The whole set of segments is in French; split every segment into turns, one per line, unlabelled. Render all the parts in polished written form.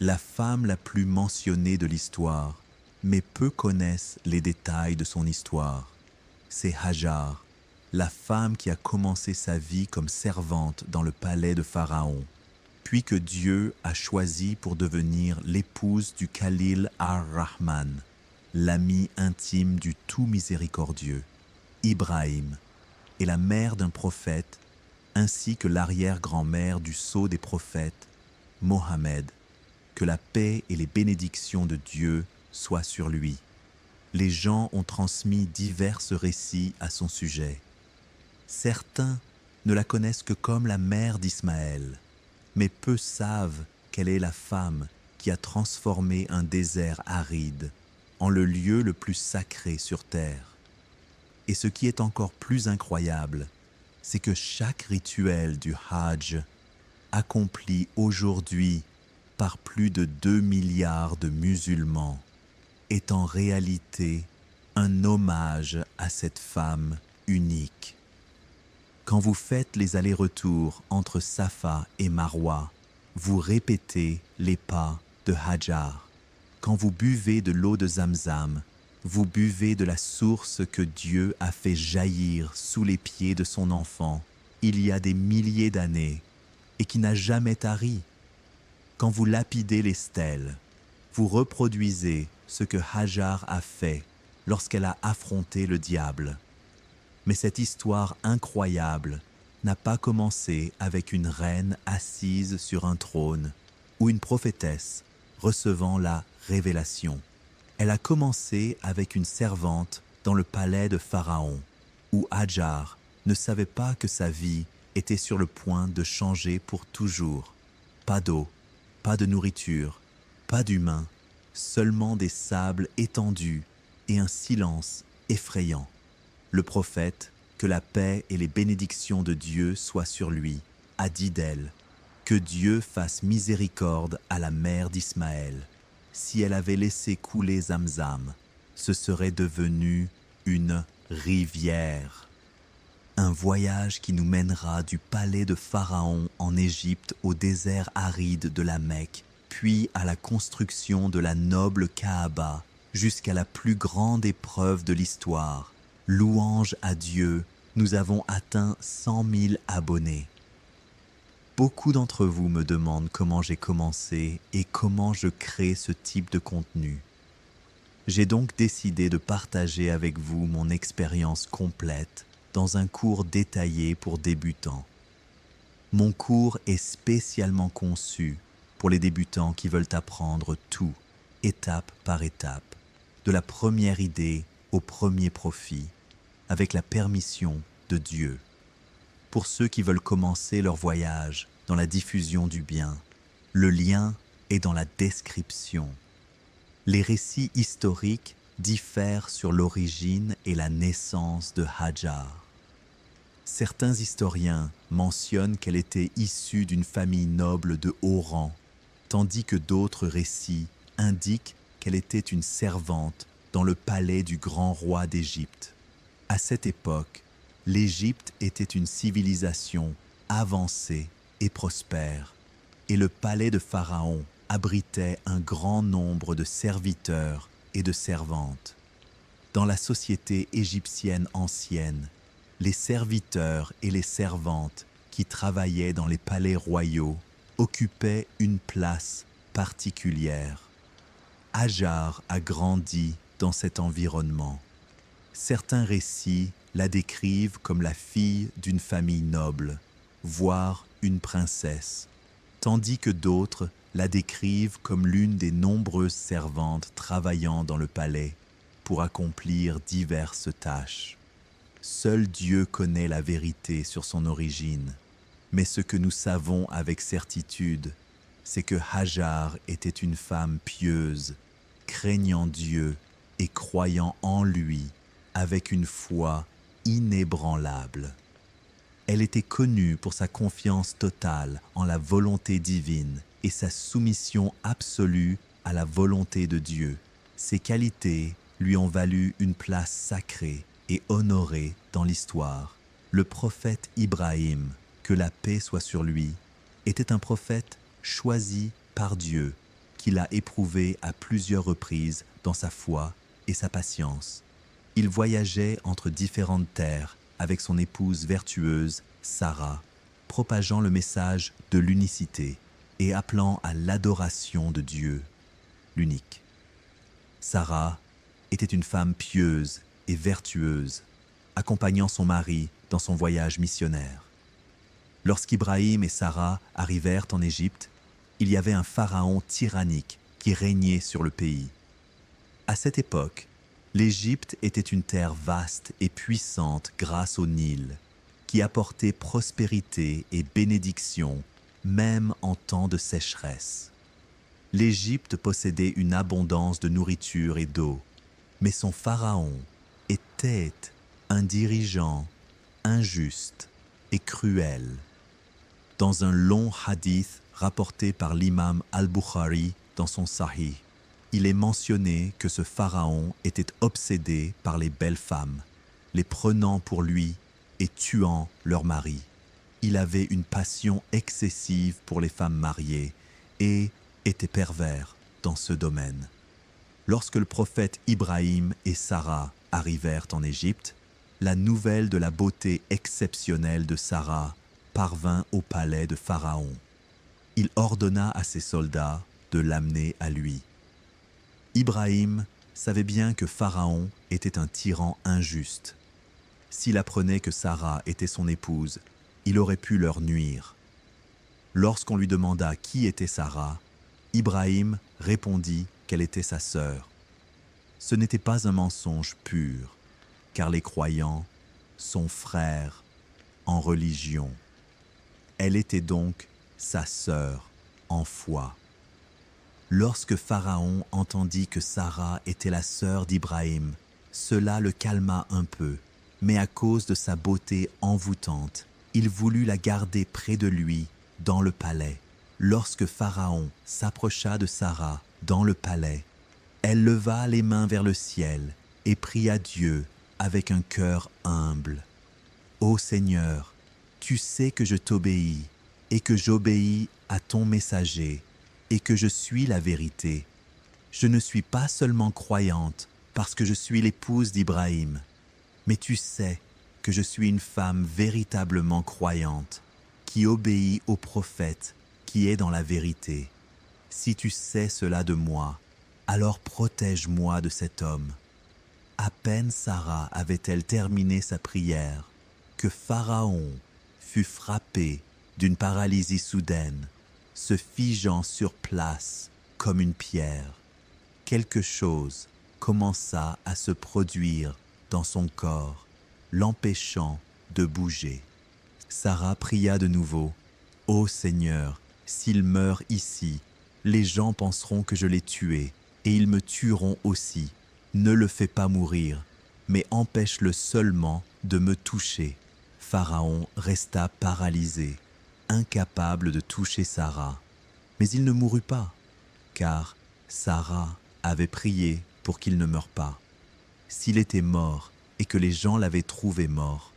la femme la plus mentionnée de l'histoire, mais peu connaissent les détails de son histoire. C'est Hajar, la femme qui a commencé sa vie comme servante dans le palais de Pharaon, puis que Dieu a choisie pour devenir l'épouse du Khalil ar-Rahman, l'ami intime du tout miséricordieux, Ibrahim, et la mère d'un prophète, ainsi que l'arrière-grand-mère du sceau des prophètes, Mohammed. Que la paix et les bénédictions de Dieu soient sur lui. Les gens ont transmis divers récits à son sujet. Certains ne la connaissent que comme la mère d'Ismaël, mais peu savent qu'elle est la femme qui a transformé un désert aride en le lieu le plus sacré sur terre. Et ce qui est encore plus incroyable, c'est que chaque rituel du Hajj, accompli aujourd'hui par plus de 2 milliards de musulmans, est en réalité un hommage à cette femme unique. Quand vous faites les allers-retours entre Safa et Marwa, vous répétez les pas de Hajar. Quand vous buvez de l'eau de Zamzam, vous buvez de la source que Dieu a fait jaillir sous les pieds de son enfant il y a des milliers d'années et qui n'a jamais tari. Quand vous lapidez les stèles, vous reproduisez ce que Hajar a fait lorsqu'elle a affronté le diable. Mais cette histoire incroyable n'a pas commencé avec une reine assise sur un trône ou une prophétesse recevant la révélation. Elle a commencé avec une servante dans le palais de Pharaon, où Hajar ne savait pas que sa vie était sur le point de changer pour toujours. Pas d'eau, pas de nourriture, pas d'humains, seulement des sables étendus et un silence effrayant. Le prophète, que la paix et les bénédictions de Dieu soient sur lui, a dit d'elle: que Dieu fasse miséricorde à la mère d'Ismaël. Si elle avait laissé couler Zamzam, ce serait devenu une rivière. Un voyage qui nous mènera du palais de Pharaon en Égypte au désert aride de la Mecque, puis à la construction de la noble Kaaba, jusqu'à la plus grande épreuve de l'histoire. Louange à Dieu, nous avons atteint 100 000 abonnés. Beaucoup d'entre vous me demandent comment j'ai commencé et comment je crée ce type de contenu. J'ai donc décidé de partager avec vous mon expérience complète dans un cours détaillé pour débutants. Mon cours est spécialement conçu pour les débutants qui veulent apprendre tout, étape par étape, de la première idée au premier profit, avec la permission de Dieu. Pour ceux qui veulent commencer leur voyage dans la diffusion du bien, le lien est dans la description. Les récits historiques diffèrent sur l'origine et la naissance de Hajar. Certains historiens mentionnent qu'elle était issue d'une famille noble de haut rang, tandis que d'autres récits indiquent qu'elle était une servante dans le palais du grand roi d'Égypte. À cette époque, l'Égypte était une civilisation avancée et prospère, et le palais de Pharaon abritait un grand nombre de serviteurs et de servantes. Dans la société égyptienne ancienne, les serviteurs et les servantes qui travaillaient dans les palais royaux occupaient une place particulière. Hajar a grandi dans cet environnement. Certains récits la décrivent comme la fille d'une famille noble, voire une princesse, tandis que d'autres la décrivent comme l'une des nombreuses servantes travaillant dans le palais pour accomplir diverses tâches. Seul Dieu connaît la vérité sur son origine, mais ce que nous savons avec certitude, c'est que Hajar était une femme pieuse, craignant Dieu et croyant en lui avec une foi inébranlable. Elle était connue pour sa confiance totale en la volonté divine et sa soumission absolue à la volonté de Dieu. Ces qualités lui ont valu une place sacrée et honorée dans l'histoire. Le prophète Ibrahim, que la paix soit sur lui, était un prophète choisi par Dieu, qu'il a éprouvé à plusieurs reprises dans sa foi et sa patience. Il voyageait entre différentes terres avec son épouse vertueuse, Sarah, propageant le message de l'unicité et appelant à l'adoration de Dieu, l'unique. Sarah était une femme pieuse et vertueuse, accompagnant son mari dans son voyage missionnaire. Lorsqu'Ibrahim et Sarah arrivèrent en Égypte, il y avait un pharaon tyrannique qui régnait sur le pays. À cette époque, l'Égypte était une terre vaste et puissante grâce au Nil, qui apportait prospérité et bénédiction même en temps de sécheresse. L'Égypte possédait une abondance de nourriture et d'eau, mais son pharaon était un dirigeant injuste et cruel. Dans un long hadith rapporté par l'imam al-Bukhari dans son Sahih, il est mentionné que ce pharaon était obsédé par les belles femmes, les prenant pour lui et tuant leurs maris. Il avait une passion excessive pour les femmes mariées et était pervers dans ce domaine. Lorsque le prophète Ibrahim et Sarah arrivèrent en Égypte, la nouvelle de la beauté exceptionnelle de Sarah parvint au palais de Pharaon. Il ordonna à ses soldats de l'amener à lui. Ibrahim savait bien que Pharaon était un tyran injuste. S'il apprenait que Sarah était son épouse, il aurait pu leur nuire. Lorsqu'on lui demanda qui était Sarah, Ibrahim répondit qu'elle était sa sœur. Ce n'était pas un mensonge pur, car les croyants sont frères en religion. Elle était donc sa sœur en foi. Lorsque Pharaon entendit que Sarah était la sœur d'Ibrahim, cela le calma un peu, mais à cause de sa beauté envoûtante, il voulut la garder près de lui dans le palais. Lorsque Pharaon s'approcha de Sarah dans le palais, elle leva les mains vers le ciel et pria Dieu avec un cœur humble. « Ô Seigneur, tu sais que je t'obéis et que j'obéis à ton messager et que je suis la vérité. Je ne suis pas seulement croyante parce que je suis l'épouse d'Ibrahim, mais tu sais que je suis une femme véritablement croyante qui obéit au prophète qui est dans la vérité. Si tu sais cela de moi, alors protège-moi de cet homme. » À peine Sarah avait-elle terminé sa prière que Pharaon fut frappé d'une paralysie soudaine, se figeant sur place comme une pierre. Quelque chose commença à se produire dans son corps, l'empêchant de bouger. Sarah pria de nouveau, « Ô Seigneur, s'il meurt ici, les gens penseront que je l'ai tué, et ils me tueront aussi. Ne le fais pas mourir, mais empêche-le seulement de me toucher. » Pharaon resta paralysé, incapable de toucher Sarah. Mais il ne mourut pas, car Sarah avait prié pour qu'il ne meure pas. S'il était mort et que les gens l'avaient trouvé mort,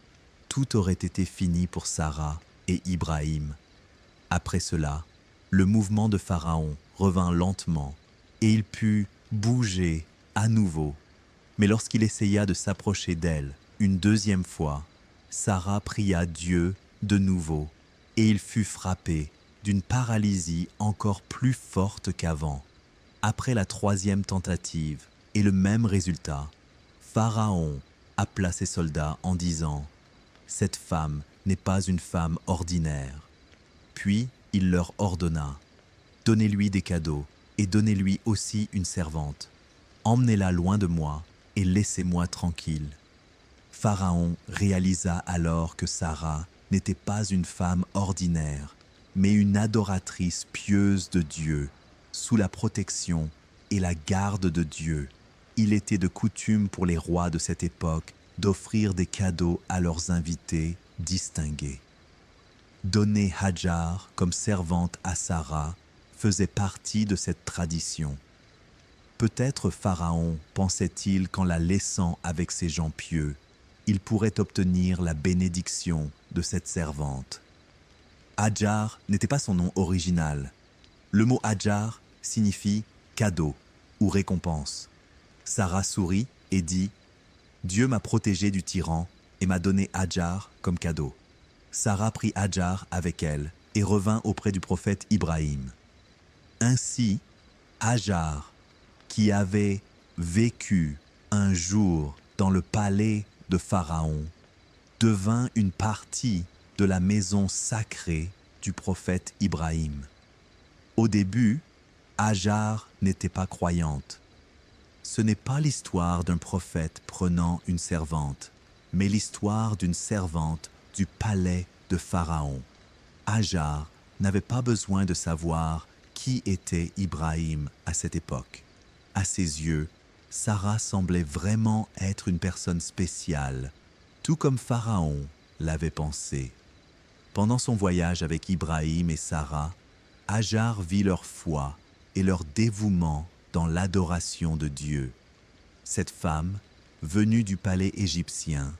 tout aurait été fini pour Sarah et Ibrahim. Après cela, le mouvement de Pharaon revint lentement et il put bouger à nouveau. Mais lorsqu'il essaya de s'approcher d'elle une deuxième fois, Sarah pria Dieu de nouveau et il fut frappé d'une paralysie encore plus forte qu'avant. Après la troisième tentative et le même résultat, Pharaon appela ses soldats en disant « Cette femme n'est pas une femme ordinaire. » Puis il leur ordonna « Donnez-lui des cadeaux et donnez-lui aussi une servante. Emmenez-la loin de moi et laissez-moi tranquille. » Pharaon réalisa alors que Sarah n'était pas une femme ordinaire, mais une adoratrice pieuse de Dieu, sous la protection et la garde de Dieu. Il était de coutume pour les rois de cette époque d'offrir des cadeaux à leurs invités distingués. Donner Hajar comme servante à Sarah faisait partie de cette tradition. Peut-être Pharaon pensait-il qu'en la laissant avec ses gens pieux, il pourrait obtenir la bénédiction de cette servante. Hajar n'était pas son nom original. Le mot Hajar signifie cadeau ou récompense. Sarah sourit et dit « Dieu m'a protégé du tyran et m'a donné Hajar comme cadeau. » Sarah prit Hajar avec elle et revint auprès du prophète Ibrahim. Ainsi, Hajar, qui avait vécu un jour dans le palais de Pharaon, devint une partie de la maison sacrée du prophète Ibrahim. Au début, Hajar n'était pas croyante. Ce n'est pas l'histoire d'un prophète prenant une servante, mais l'histoire d'une servante du palais de Pharaon. Hajar n'avait pas besoin de savoir qui était Ibrahim à cette époque. À ses yeux, Sarah semblait vraiment être une personne spéciale, tout comme Pharaon l'avait pensé. Pendant son voyage avec Ibrahim et Sarah, Hajar vit leur foi et leur dévouement dans l'adoration de Dieu. Cette femme, venue du palais égyptien,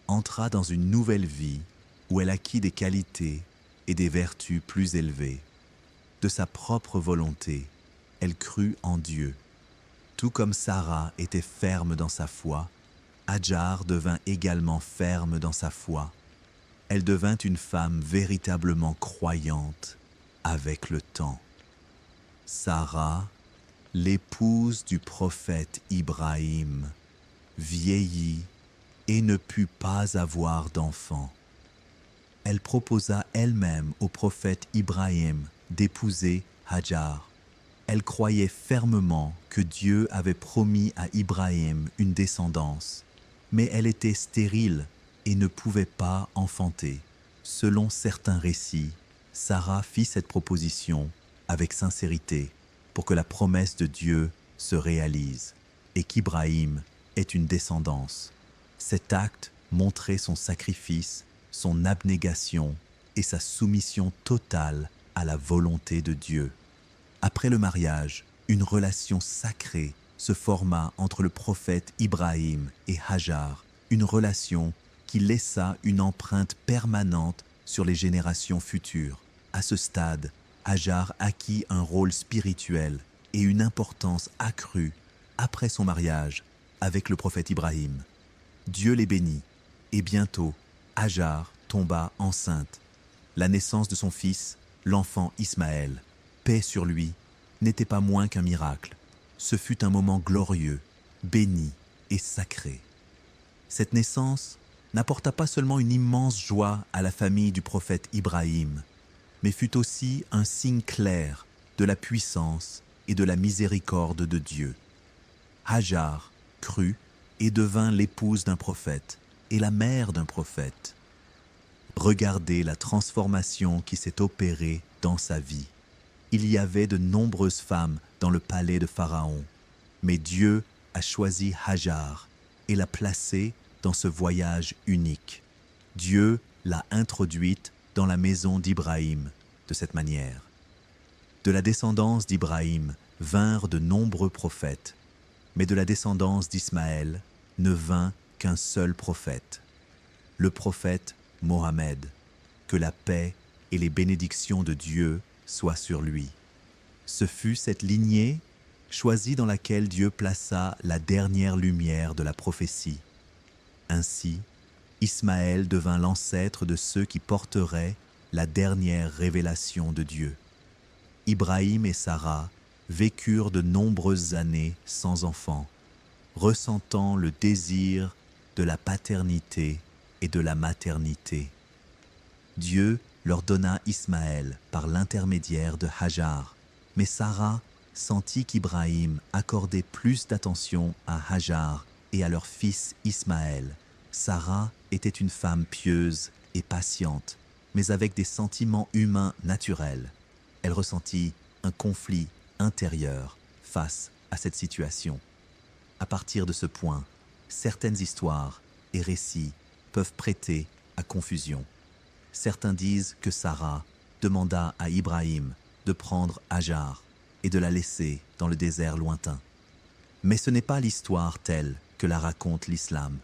entra dans une nouvelle vie où elle acquit des qualités et des vertus plus élevées. De sa propre volonté, elle crut en Dieu. Tout comme Sarah était ferme dans sa foi, Hajar devint également ferme dans sa foi. Elle devint une femme véritablement croyante avec le temps. Sarah, l'épouse du prophète Ibrahim, vieillit et ne put pas avoir d'enfant. Elle proposa elle-même au prophète Ibrahim d'épouser Hajar. Elle croyait fermement que Dieu avait promis à Ibrahim une descendance, mais elle était stérile et ne pouvait pas enfanter. Selon certains récits, Sarah fit cette proposition avec sincérité pour que la promesse de Dieu se réalise et qu'Ibrahim ait une descendance. Cet acte montrait son sacrifice, son abnégation et sa soumission totale à la volonté de Dieu. Après le mariage, une relation sacrée se forma entre le prophète Ibrahim et Hajar, une relation qui laissa une empreinte permanente sur les générations futures. À ce stade, Hajar acquit un rôle spirituel et une importance accrue après son mariage avec le prophète Ibrahim. Dieu les bénit, et bientôt, Hajar tomba enceinte. La naissance de son fils, l'enfant Ismaël, paix sur lui, n'était pas moins qu'un miracle. Ce fut un moment glorieux, béni et sacré. Cette naissance n'apporta pas seulement une immense joie à la famille du prophète Ibrahim, mais fut aussi un signe clair de la puissance et de la miséricorde de Dieu. Hajar crut et devint l'épouse d'un prophète et la mère d'un prophète. Regardez la transformation qui s'est opérée dans sa vie. Il y avait de nombreuses femmes dans le palais de Pharaon, mais Dieu a choisi Hajar et l'a placée dans ce voyage unique. Dieu l'a introduite dans la maison d'Ibrahim de cette manière. De la descendance d'Ibrahim vinrent de nombreux prophètes, mais de la descendance d'Ismaël ne vint qu'un seul prophète, le prophète Mohammed, que la paix et les bénédictions de Dieu soient sur lui. Ce fut cette lignée choisie dans laquelle Dieu plaça la dernière lumière de la prophétie. Ainsi, Ismaël devint l'ancêtre de ceux qui porteraient la dernière révélation de Dieu. Ibrahim et Sarah vécurent de nombreuses années sans enfants, ressentant le désir de la paternité et de la maternité. Dieu leur donna Ismaël par l'intermédiaire de Hajar, mais Sarah sentit qu'Ibrahim accordait plus d'attention à Hajar et à leur fils Ismaël. Sarah était une femme pieuse et patiente, mais avec des sentiments humains naturels. Elle ressentit un conflit intérieur face à cette situation. À partir de ce point, certaines histoires et récits peuvent prêter à confusion. Certains disent que Sarah demanda à Ibrahim de prendre Hajar et de la laisser dans le désert lointain. Mais ce n'est pas l'histoire telle que la raconte l'islam.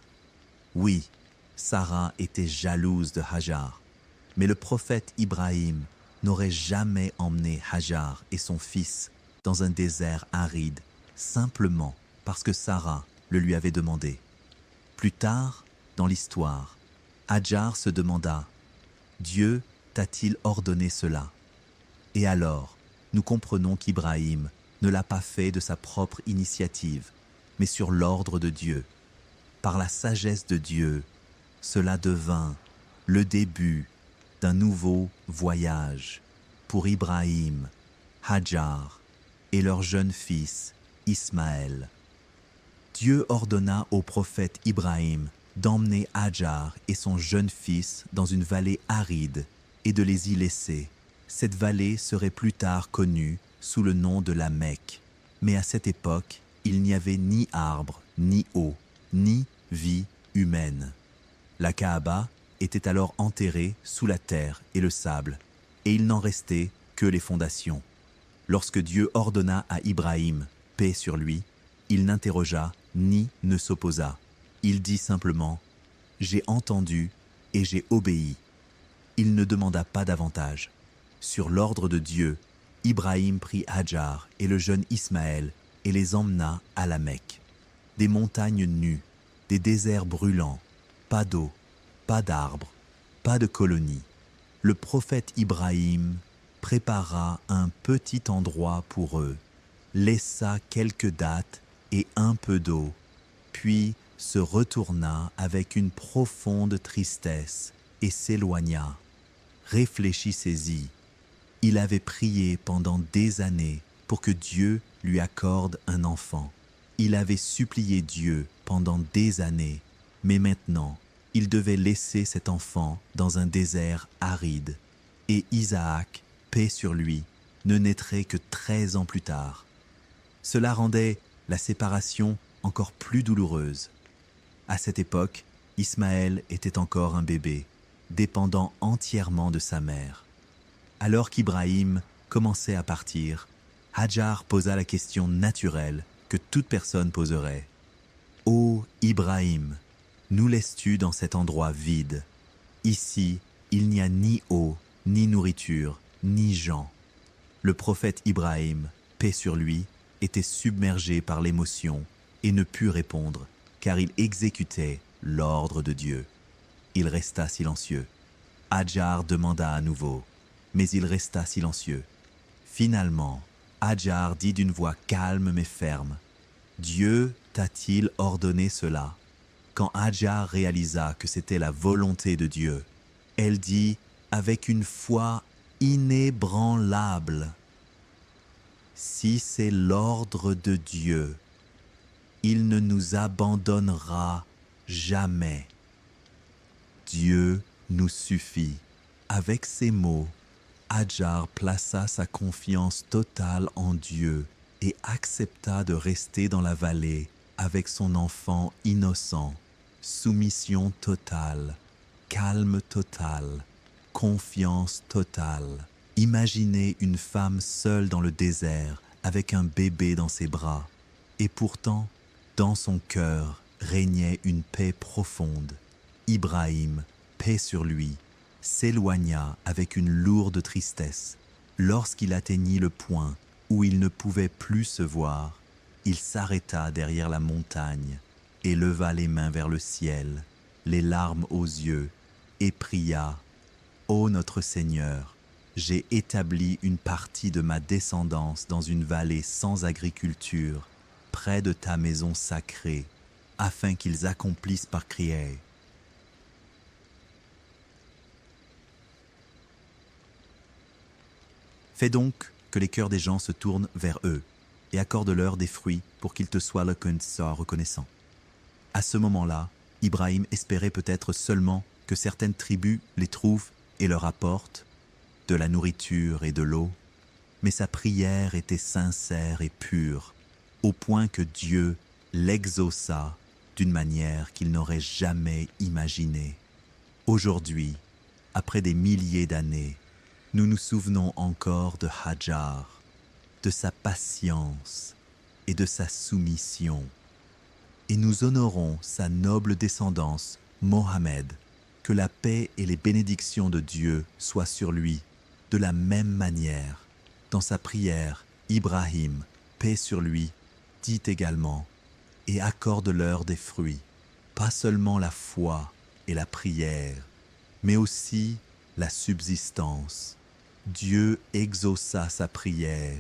Oui, Sarah était jalouse de Hajar, mais le prophète Ibrahim n'aurait jamais emmené Hajar et son fils dans un désert aride, simplement parce que Sarah le lui avait demandé. Plus tard, dans l'histoire, Hajar se demanda « Dieu t'a-t-il ordonné cela ?» Et alors, nous comprenons qu'Ibrahim ne l'a pas fait de sa propre initiative, mais sur l'ordre de Dieu. Par la sagesse de Dieu, cela devint le début d'un nouveau voyage pour Ibrahim, Hajar et leur jeune fils Ismaël. Dieu ordonna au prophète Ibrahim d'emmener Hajar et son jeune fils dans une vallée aride et de les y laisser. Cette vallée serait plus tard connue sous le nom de la Mecque. Mais à cette époque, il n'y avait ni arbre, ni eau, ni vie humaine. La Kaaba était alors enterrée sous la terre et le sable, et il n'en restait que les fondations. Lorsque Dieu ordonna à Ibrahim, paix sur lui, il n'interrogea ni ne s'opposa. Il dit simplement « J'ai entendu et j'ai obéi ». Il ne demanda pas davantage. Sur l'ordre de Dieu, Ibrahim prit Hajar et le jeune Ismaël et les emmena à la Mecque. Des montagnes nues, des déserts brûlants, pas d'eau, pas d'arbres, pas de colonies. Le prophète Ibrahim prépara un petit endroit pour eux, laissa quelques dattes et un peu d'eau, puis se retourna avec une profonde tristesse et s'éloigna. Réfléchissez-y. Il avait prié pendant des années pour que Dieu lui accorde un enfant. Il avait supplié Dieu pendant des années, mais maintenant, il devait laisser cet enfant dans un désert aride. Et Isaac, paix sur lui, ne naîtrait que 13 ans plus tard. Cela rendait la séparation encore plus douloureuse. À cette époque, Ismaël était encore un bébé, dépendant entièrement de sa mère. Alors qu'Ibrahim commençait à partir, Hajar posa la question naturelle que toute personne poserait. « Ô Ibrahim, nous laisses-tu dans cet endroit vide? Ici, il n'y a ni eau, ni nourriture, ni gens. » Le prophète Ibrahim, paix sur lui, était submergé par l'émotion et ne put répondre, car il exécutait l'ordre de Dieu. Il resta silencieux. Hajar demanda à nouveau, mais il resta silencieux. Finalement, Hajar dit d'une voix calme mais ferme, « Dieu t'a-t-il ordonné cela ?» Quand Hajar réalisa que c'était la volonté de Dieu, elle dit avec une foi inébranlable, « Si c'est l'ordre de Dieu, il ne nous abandonnera jamais. Dieu nous suffit. » Avec ces mots, Hajar plaça sa confiance totale en Dieu et accepta de rester dans la vallée avec son enfant innocent. Soumission totale, calme total, confiance totale. Imaginez une femme seule dans le désert avec un bébé dans ses bras. Et pourtant, dans son cœur régnait une paix profonde. Ibrahim, paix sur lui, s'éloigna avec une lourde tristesse. Lorsqu'il atteignit le point où il ne pouvait plus se voir, il s'arrêta derrière la montagne et leva les mains vers le ciel, les larmes aux yeux, et pria « Ô notre Seigneur, j'ai établi une partie de ma descendance dans une vallée sans agriculture, près de ta maison sacrée, afin qu'ils accomplissent par crier. Fais donc que les cœurs des gens se tournent vers eux et accorde-leur des fruits pour qu'ils te soient reconnaissants. » À ce moment-là, Ibrahim espérait peut-être seulement que certaines tribus les trouvent et leur apportent de la nourriture et de l'eau, mais sa prière était sincère et pure, au point que Dieu l'exauça d'une manière qu'il n'aurait jamais imaginée. Aujourd'hui, après des milliers d'années, nous nous souvenons encore de Hajar, de sa patience et de sa soumission. Et nous honorons sa noble descendance, Mohammed, que la paix et les bénédictions de Dieu soient sur lui, de la même manière. Dans sa prière, Ibrahim, paix sur lui, dit également, et accorde-leur des fruits, pas seulement la foi et la prière, mais aussi la subsistance. Dieu exauça sa prière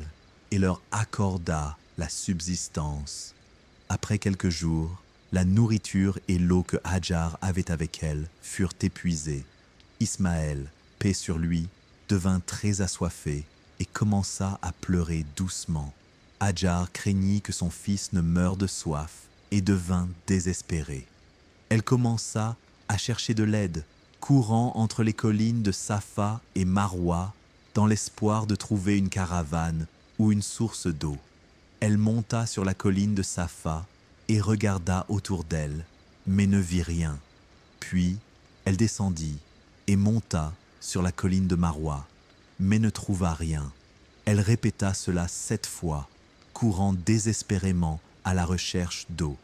et leur accorda la subsistance. Après quelques jours, la nourriture et l'eau que Hajar avait avec elle furent épuisées. Ismaël, paix sur lui, devint très assoiffé et commença à pleurer doucement. Hajar craignit que son fils ne meure de soif et devint désespérée. Elle commença à chercher de l'aide, courant entre les collines de Safa et Marwa dans l'espoir de trouver une caravane ou une source d'eau. Elle monta sur la colline de Safa et regarda autour d'elle, mais ne vit rien. Puis, elle descendit et monta sur la colline de Marwa, mais ne trouva rien. Elle répéta cela 7 fois, courant désespérément à la recherche d'eau.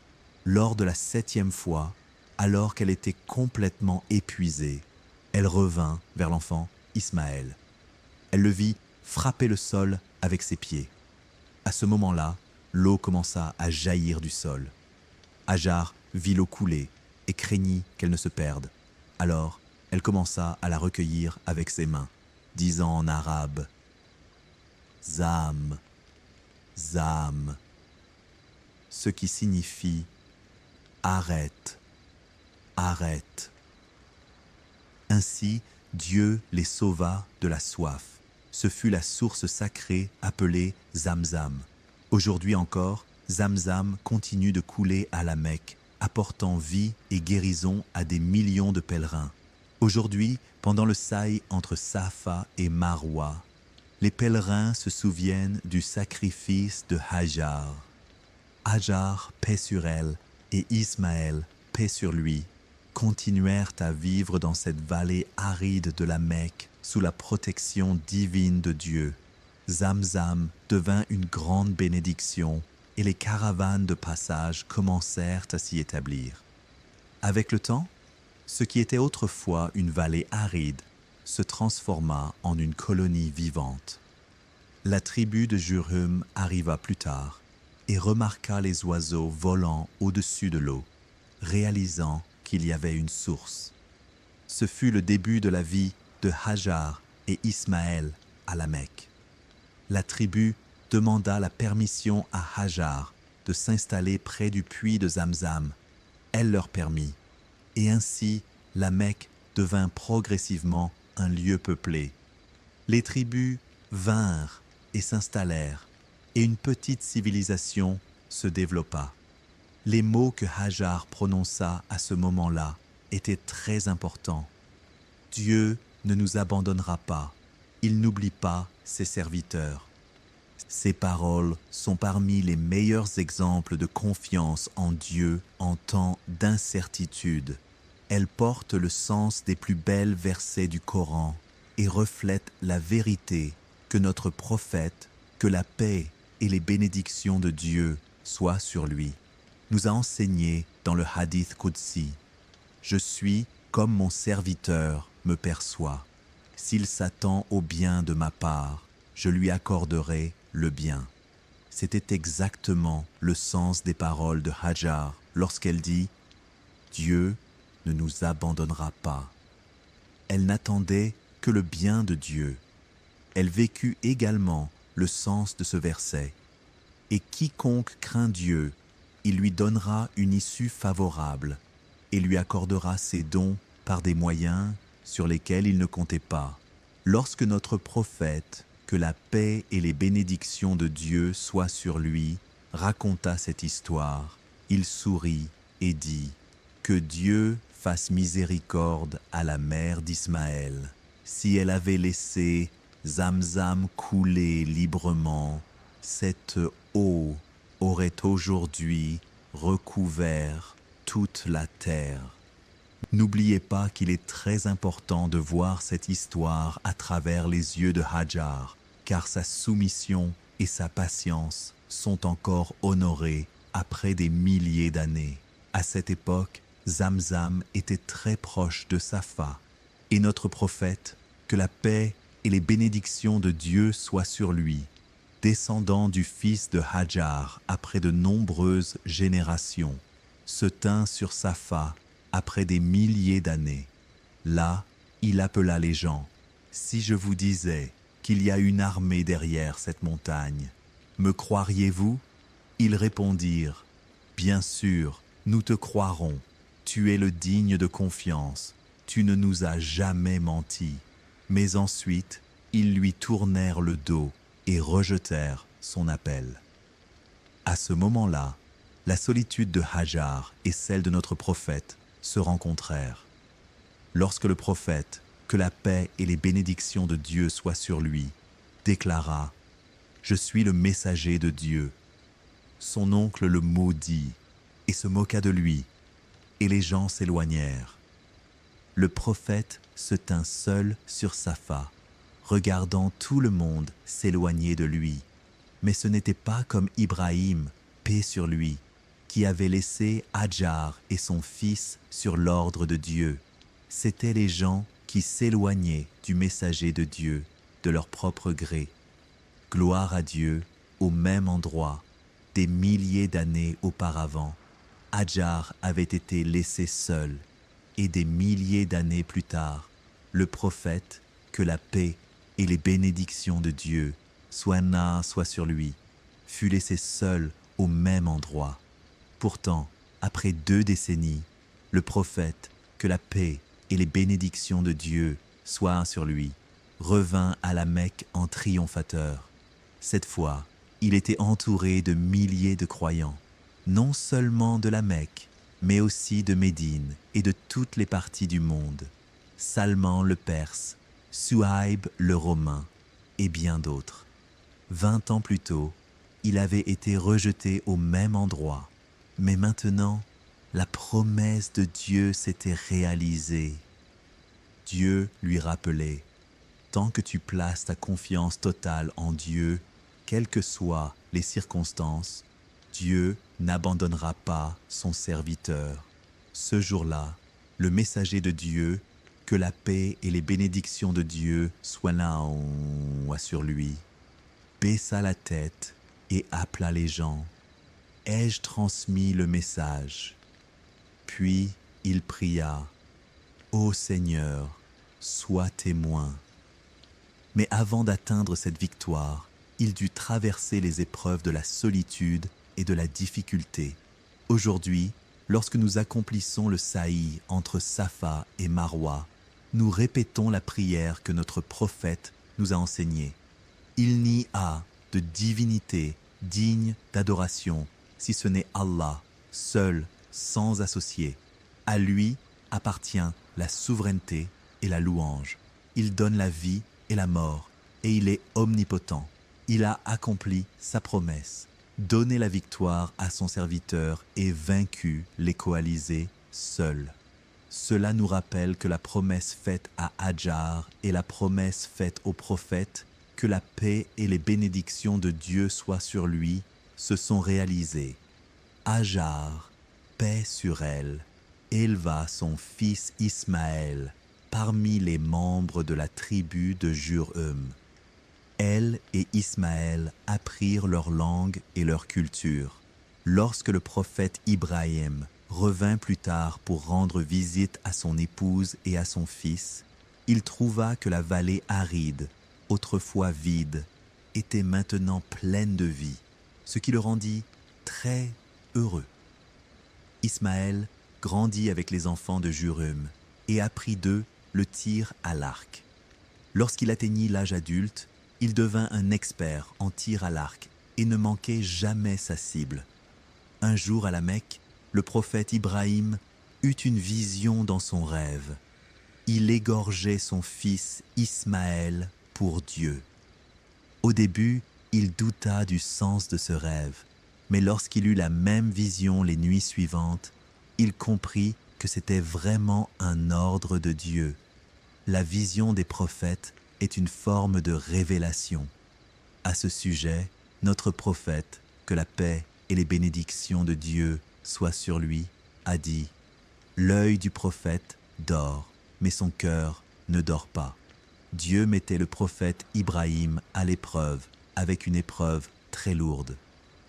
Lors de la 7e fois, alors qu'elle était complètement épuisée, elle revint vers l'enfant Ismaël. Elle le vit frapper le sol avec ses pieds. À ce moment-là, l'eau commença à jaillir du sol. Hajar vit l'eau couler et craignit qu'elle ne se perde. Alors, elle commença à la recueillir avec ses mains, disant en arabe « Zam, Zam », ce qui signifie « Arrête, arrête ». Ainsi, Dieu les sauva de la soif. Ce fut la source sacrée appelée Zamzam. Aujourd'hui encore, Zamzam continue de couler à la Mecque, apportant vie et guérison à des millions de pèlerins. Aujourd'hui, pendant le saï entre Safa et Marwa, les pèlerins se souviennent du sacrifice de Hajar. Hajar, paix sur elle, et Ismaël, paix sur lui, continuèrent à vivre dans cette vallée aride de la Mecque sous la protection divine de Dieu. Zamzam devint une grande bénédiction et les caravanes de passage commencèrent à s'y établir. Avec le temps, ce qui était autrefois une vallée aride se transforma en une colonie vivante. La tribu de Jurhum arriva plus tard et remarqua les oiseaux volant au-dessus de l'eau, réalisant qu'il y avait une source. Ce fut le début de la vie de Hajar et Ismaël à la Mecque. La tribu demanda la permission à Hajar de s'installer près du puits de Zamzam. Elle leur permit, et ainsi la Mecque devint progressivement un lieu peuplé. Les tribus vinrent et s'installèrent, et une petite civilisation se développa. Les mots que Hajar prononça à ce moment-là étaient très importants. Dieu ne nous abandonnera pas, il n'oublie pas ses serviteurs. Ces paroles sont parmi les meilleurs exemples de confiance en Dieu en temps d'incertitude. Elles portent le sens des plus belles versets du Coran et reflètent la vérité que notre prophète, que la paix et les bénédictions de Dieu soient sur lui, nous a enseigné dans le hadith Qudsi. Je suis comme mon serviteur me perçoit. S'il s'attend au bien de ma part, je lui accorderai le bien. C'était exactement le sens des paroles de Hajar lorsqu'elle dit « Dieu ne nous abandonnera pas ». Elle n'attendait que le bien de Dieu. Elle vécut également le sens de ce verset. « Et quiconque craint Dieu, il lui donnera une issue favorable et lui accordera ses dons par des moyens sur lesquels il ne comptait pas. » Lorsque notre prophète, que la paix et les bénédictions de Dieu soient sur lui, raconta cette histoire, il sourit et dit « Que Dieu fasse miséricorde à la mère d'Ismaël. Si elle avait laissé Zamzam couler librement, cette eau aurait aujourd'hui recouvert toute la terre. » N'oubliez pas qu'il est très important de voir cette histoire à travers les yeux de Hajar, car sa soumission et sa patience sont encore honorées après des milliers d'années. À cette époque, Zamzam était très proche de Safa, et notre prophète, que la paix et les bénédictions de Dieu soient sur lui, descendant du fils de Hajar après de nombreuses générations, se tint sur Safa après des milliers d'années. Là, il appela les gens. Si je vous disais qu'il y a une armée derrière cette montagne, me croiriez-vous? Ils répondirent, bien sûr, nous te croirons. Tu es le digne de confiance. Tu ne nous as jamais menti. Mais ensuite, ils lui tournèrent le dos et rejetèrent son appel. À ce moment-là, la solitude de Hajar et celle de notre prophète se rencontrèrent. Lorsque le prophète, que la paix et les bénédictions de Dieu soient sur lui, déclara « Je suis le messager de Dieu », son oncle le maudit et se moqua de lui, et les gens s'éloignèrent. Le prophète se tint seul sur Safa, regardant tout le monde s'éloigner de lui. Mais ce n'était pas comme Ibrahim, paix sur lui, qui avait laissé Hajar et son fils sur l'ordre de Dieu. C'étaient les gens qui s'éloignaient du messager de Dieu de leur propre gré. Gloire à Dieu, au même endroit, des milliers d'années auparavant, Hajar avait été laissé seul, et des milliers d'années plus tard, le prophète, que la paix et les bénédictions de Dieu soient sur lui, fut laissé seul au même endroit. Pourtant, après 2 décennies, le prophète, que la paix et les bénédictions de Dieu soient sur lui, revint à la Mecque en triomphateur. Cette fois, il était entouré de milliers de croyants, non seulement de la Mecque, mais aussi de Médine et de toutes les parties du monde, Salman le Perse, Souhaïb le Romain et bien d'autres. 20 ans plus tôt, il avait été rejeté au même endroit, mais maintenant, la promesse de Dieu s'était réalisée. Dieu lui rappelait, tant que tu places ta confiance totale en Dieu, quelles que soient les circonstances, Dieu n'abandonnera pas son serviteur. Ce jour-là, le messager de Dieu, que la paix et les bénédictions de Dieu soient là sur lui, baissa la tête et appela les gens. Ai-je transmis le message? Puis il pria, Ô Seigneur, sois témoin. Mais avant d'atteindre cette victoire, il dut traverser les épreuves de la solitude et de la difficulté. Aujourd'hui, lorsque nous accomplissons le sa'i entre Safa et Marwa, nous répétons la prière que notre prophète nous a enseignée. Il n'y a de divinité digne d'adoration si ce n'est Allah, seul, sans associé. À lui appartient la souveraineté et la louange. Il donne la vie et la mort, et il est omnipotent. Il a accompli sa promesse, donné la victoire à son serviteur et vaincu les coalisés seuls. Cela nous rappelle que la promesse faite à Hajar et la promesse faite au prophète, que la paix et les bénédictions de Dieu soient sur lui, se sont réalisées. Hajar, paix sur elle, éleva son fils Ismaël parmi les membres de la tribu de Jurhum. Elle et Ismaël apprirent leur langue et leur culture. Lorsque le prophète Ibrahim revint plus tard pour rendre visite à son épouse et à son fils, il trouva que la vallée aride, autrefois vide, était maintenant pleine de vie, ce qui le rendit très heureux. Ismaël grandit avec les enfants de Jurhum et apprit d'eux le tir à l'arc. Lorsqu'il atteignit l'âge adulte, il devint un expert en tir à l'arc et ne manquait jamais sa cible. Un jour à la Mecque, le prophète Ibrahim eut une vision dans son rêve. Il égorgeait son fils Ismaël pour Dieu. Au début, il douta du sens de ce rêve, mais lorsqu'il eut la même vision les nuits suivantes, il comprit que c'était vraiment un ordre de Dieu. La vision des prophètes est une forme de révélation. À ce sujet, notre prophète, que la paix et les bénédictions de Dieu soient sur lui, a dit « L'œil du prophète dort, mais son cœur ne dort pas. » Dieu mettait le prophète Ibrahim à l'épreuve avec une épreuve très lourde.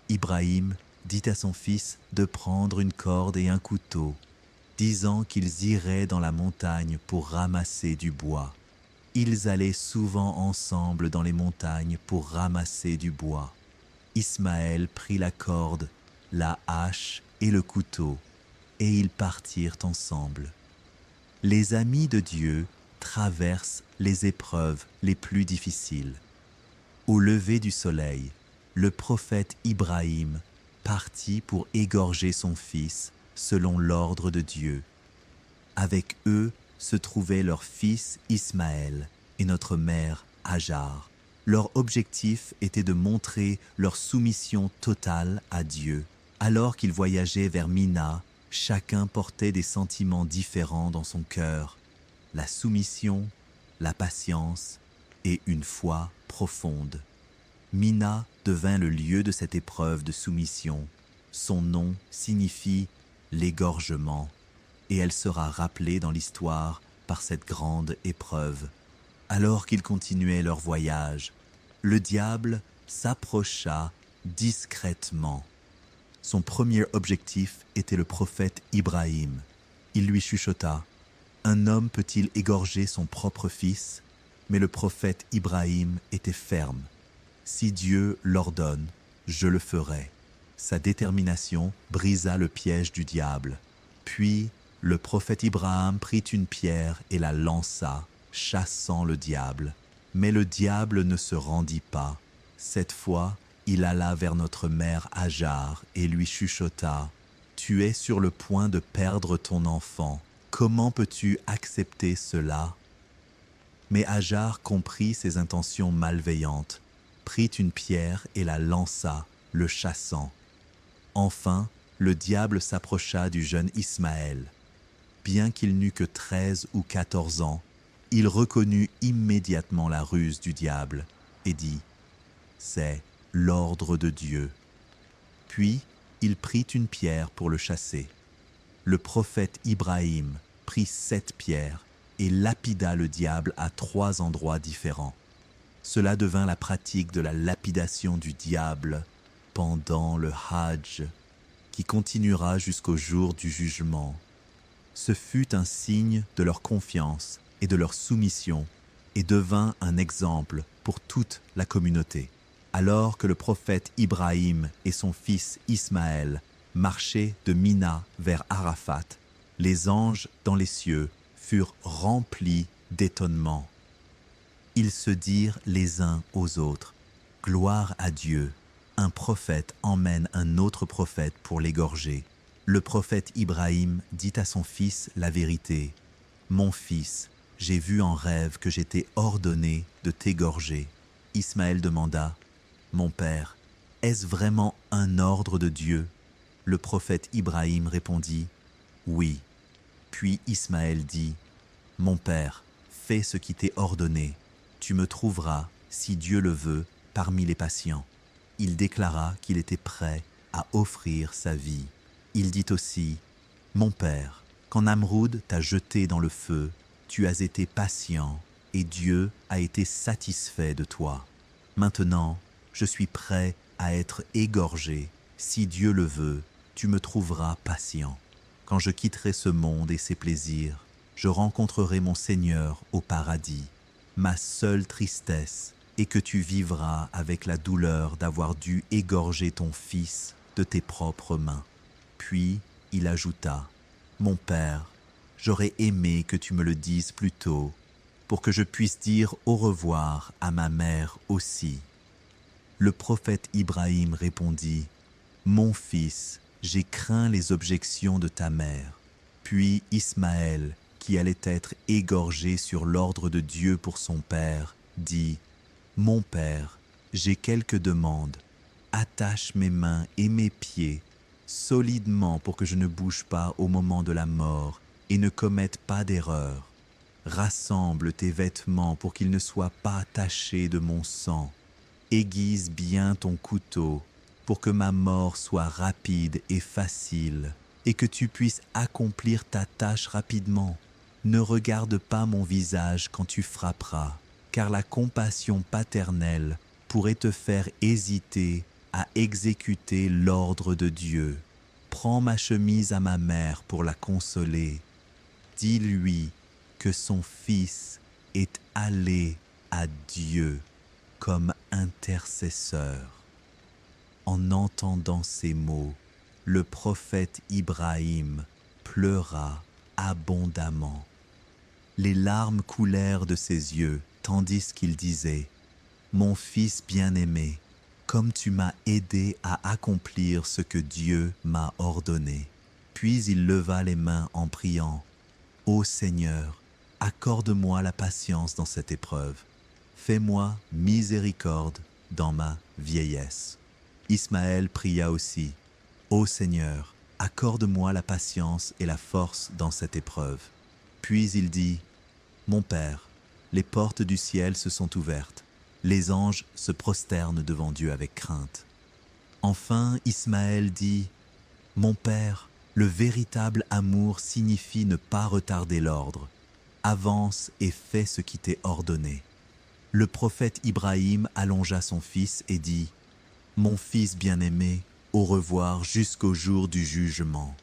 Ibrahim dit à son fils de prendre une corde et un couteau, disant qu'ils iraient dans la montagne pour ramasser du bois. Ils allaient souvent ensemble dans les montagnes pour ramasser du bois. Ismaël prit la corde, la hache et le couteau, et ils partirent ensemble. Les amis de Dieu traversent les épreuves les plus difficiles. Au lever du soleil, le prophète Ibrahim partit pour égorger son fils selon l'ordre de Dieu. Avec eux se trouvait leur fils Ismaël et notre mère Hajar. Leur objectif était de montrer leur soumission totale à Dieu. Alors qu'ils voyageaient vers Mina, chacun portait des sentiments différents dans son cœur, la soumission, la patience et une foi profonde. Mina devint le lieu de cette épreuve de soumission. Son nom signifie l'égorgement, et elle sera rappelée dans l'histoire par cette grande épreuve. Alors qu'ils continuaient leur voyage, le diable s'approcha discrètement. Son premier objectif était le prophète Ibrahim. Il lui chuchota, « Un homme peut-il égorger son propre fils ?» Mais le prophète Ibrahim était ferme. « Si Dieu l'ordonne, je le ferai. » Sa détermination brisa le piège du diable. Puis le prophète Ibrahim prit une pierre et la lança, chassant le diable. Mais le diable ne se rendit pas. Cette fois, il alla vers notre mère Hajar et lui chuchota, « Tu es sur le point de perdre ton enfant. Comment peux-tu accepter cela ?» Mais Hajar comprit ses intentions malveillantes, prit une pierre et la lança, le chassant. Enfin, le diable s'approcha du jeune Ismaël. Bien qu'il n'eût que 13 ou 14 ans, il reconnut immédiatement la ruse du diable et dit « C'est l'ordre de Dieu. » Puis, il prit une pierre pour le chasser. Le prophète Ibrahim prit 7 pierres et lapida le diable à 3 endroits différents. Cela devint la pratique de la lapidation du diable pendant le Hajj, qui continuera jusqu'au jour du jugement. Ce fut un signe de leur confiance et de leur soumission et devint un exemple pour toute la communauté. Alors que le prophète Ibrahim et son fils Ismaël marchaient de Mina vers Arafat, les anges dans les cieux furent remplis d'étonnement. Ils se dirent les uns aux autres, « Gloire à Dieu, un prophète emmène un autre prophète pour l'égorger. » Le prophète Ibrahim dit à son fils la vérité, « Mon fils, j'ai vu en rêve que j'étais ordonné de t'égorger. » Ismaël demanda, « Mon père, est-ce vraiment un ordre de Dieu ?» Le prophète Ibrahim répondit, « Oui. » Puis Ismaël dit, « Mon père, fais ce qui t'est ordonné. Tu me trouveras, si Dieu le veut, parmi les patients. » Il déclara qu'il était prêt à offrir sa vie. Il dit aussi, « Mon père, quand Namroud t'a jeté dans le feu, tu as été patient et Dieu a été satisfait de toi. Maintenant, je suis prêt à être égorgé. Si Dieu le veut, tu me trouveras patient. Quand je quitterai ce monde et ses plaisirs, je rencontrerai mon Seigneur au paradis. Ma seule tristesse est que tu vivras avec la douleur d'avoir dû égorger ton fils de tes propres mains. » Puis il ajouta, « Mon père, j'aurais aimé que tu me le dises plus tôt, pour que je puisse dire au revoir à ma mère aussi. » Le prophète Ibrahim répondit, « Mon fils, j'ai craint les objections de ta mère. » Puis Ismaël, qui allait être égorgé sur l'ordre de Dieu pour son père, dit, « Mon père, j'ai quelques demandes. Attache mes mains et mes pieds solidement pour que je ne bouge pas au moment de la mort et ne commette pas d'erreur. Rassemble tes vêtements pour qu'ils ne soient pas tachés de mon sang. Aiguise bien ton couteau pour que ma mort soit rapide et facile et que tu puisses accomplir ta tâche rapidement. Ne regarde pas mon visage quand tu frapperas, car la compassion paternelle pourrait te faire hésiter à exécuter l'ordre de Dieu. Prends ma chemise à ma mère pour la consoler. Dis-lui que son fils est allé à Dieu comme intercesseur. En entendant ces mots, le prophète Ibrahim pleura abondamment. Les larmes coulèrent de ses yeux, tandis qu'il disait « Mon fils bien-aimé, comme tu m'as aidé à accomplir ce que Dieu m'a ordonné. » Puis il leva les mains en priant « Ô Seigneur, accorde-moi la patience dans cette épreuve. Fais-moi miséricorde dans ma vieillesse. » Ismaël pria aussi « Ô Seigneur, accorde-moi la patience et la force dans cette épreuve. » Puis il dit « Mon Père, les portes du ciel se sont ouvertes. Les anges se prosternent devant Dieu avec crainte. » Enfin, Ismaël dit « Mon Père, le véritable amour signifie ne pas retarder l'ordre. Avance et fais ce qui t'est ordonné. » Le prophète Ibrahim allongea son fils et dit « Mon fils bien-aimé, au revoir jusqu'au jour du jugement. »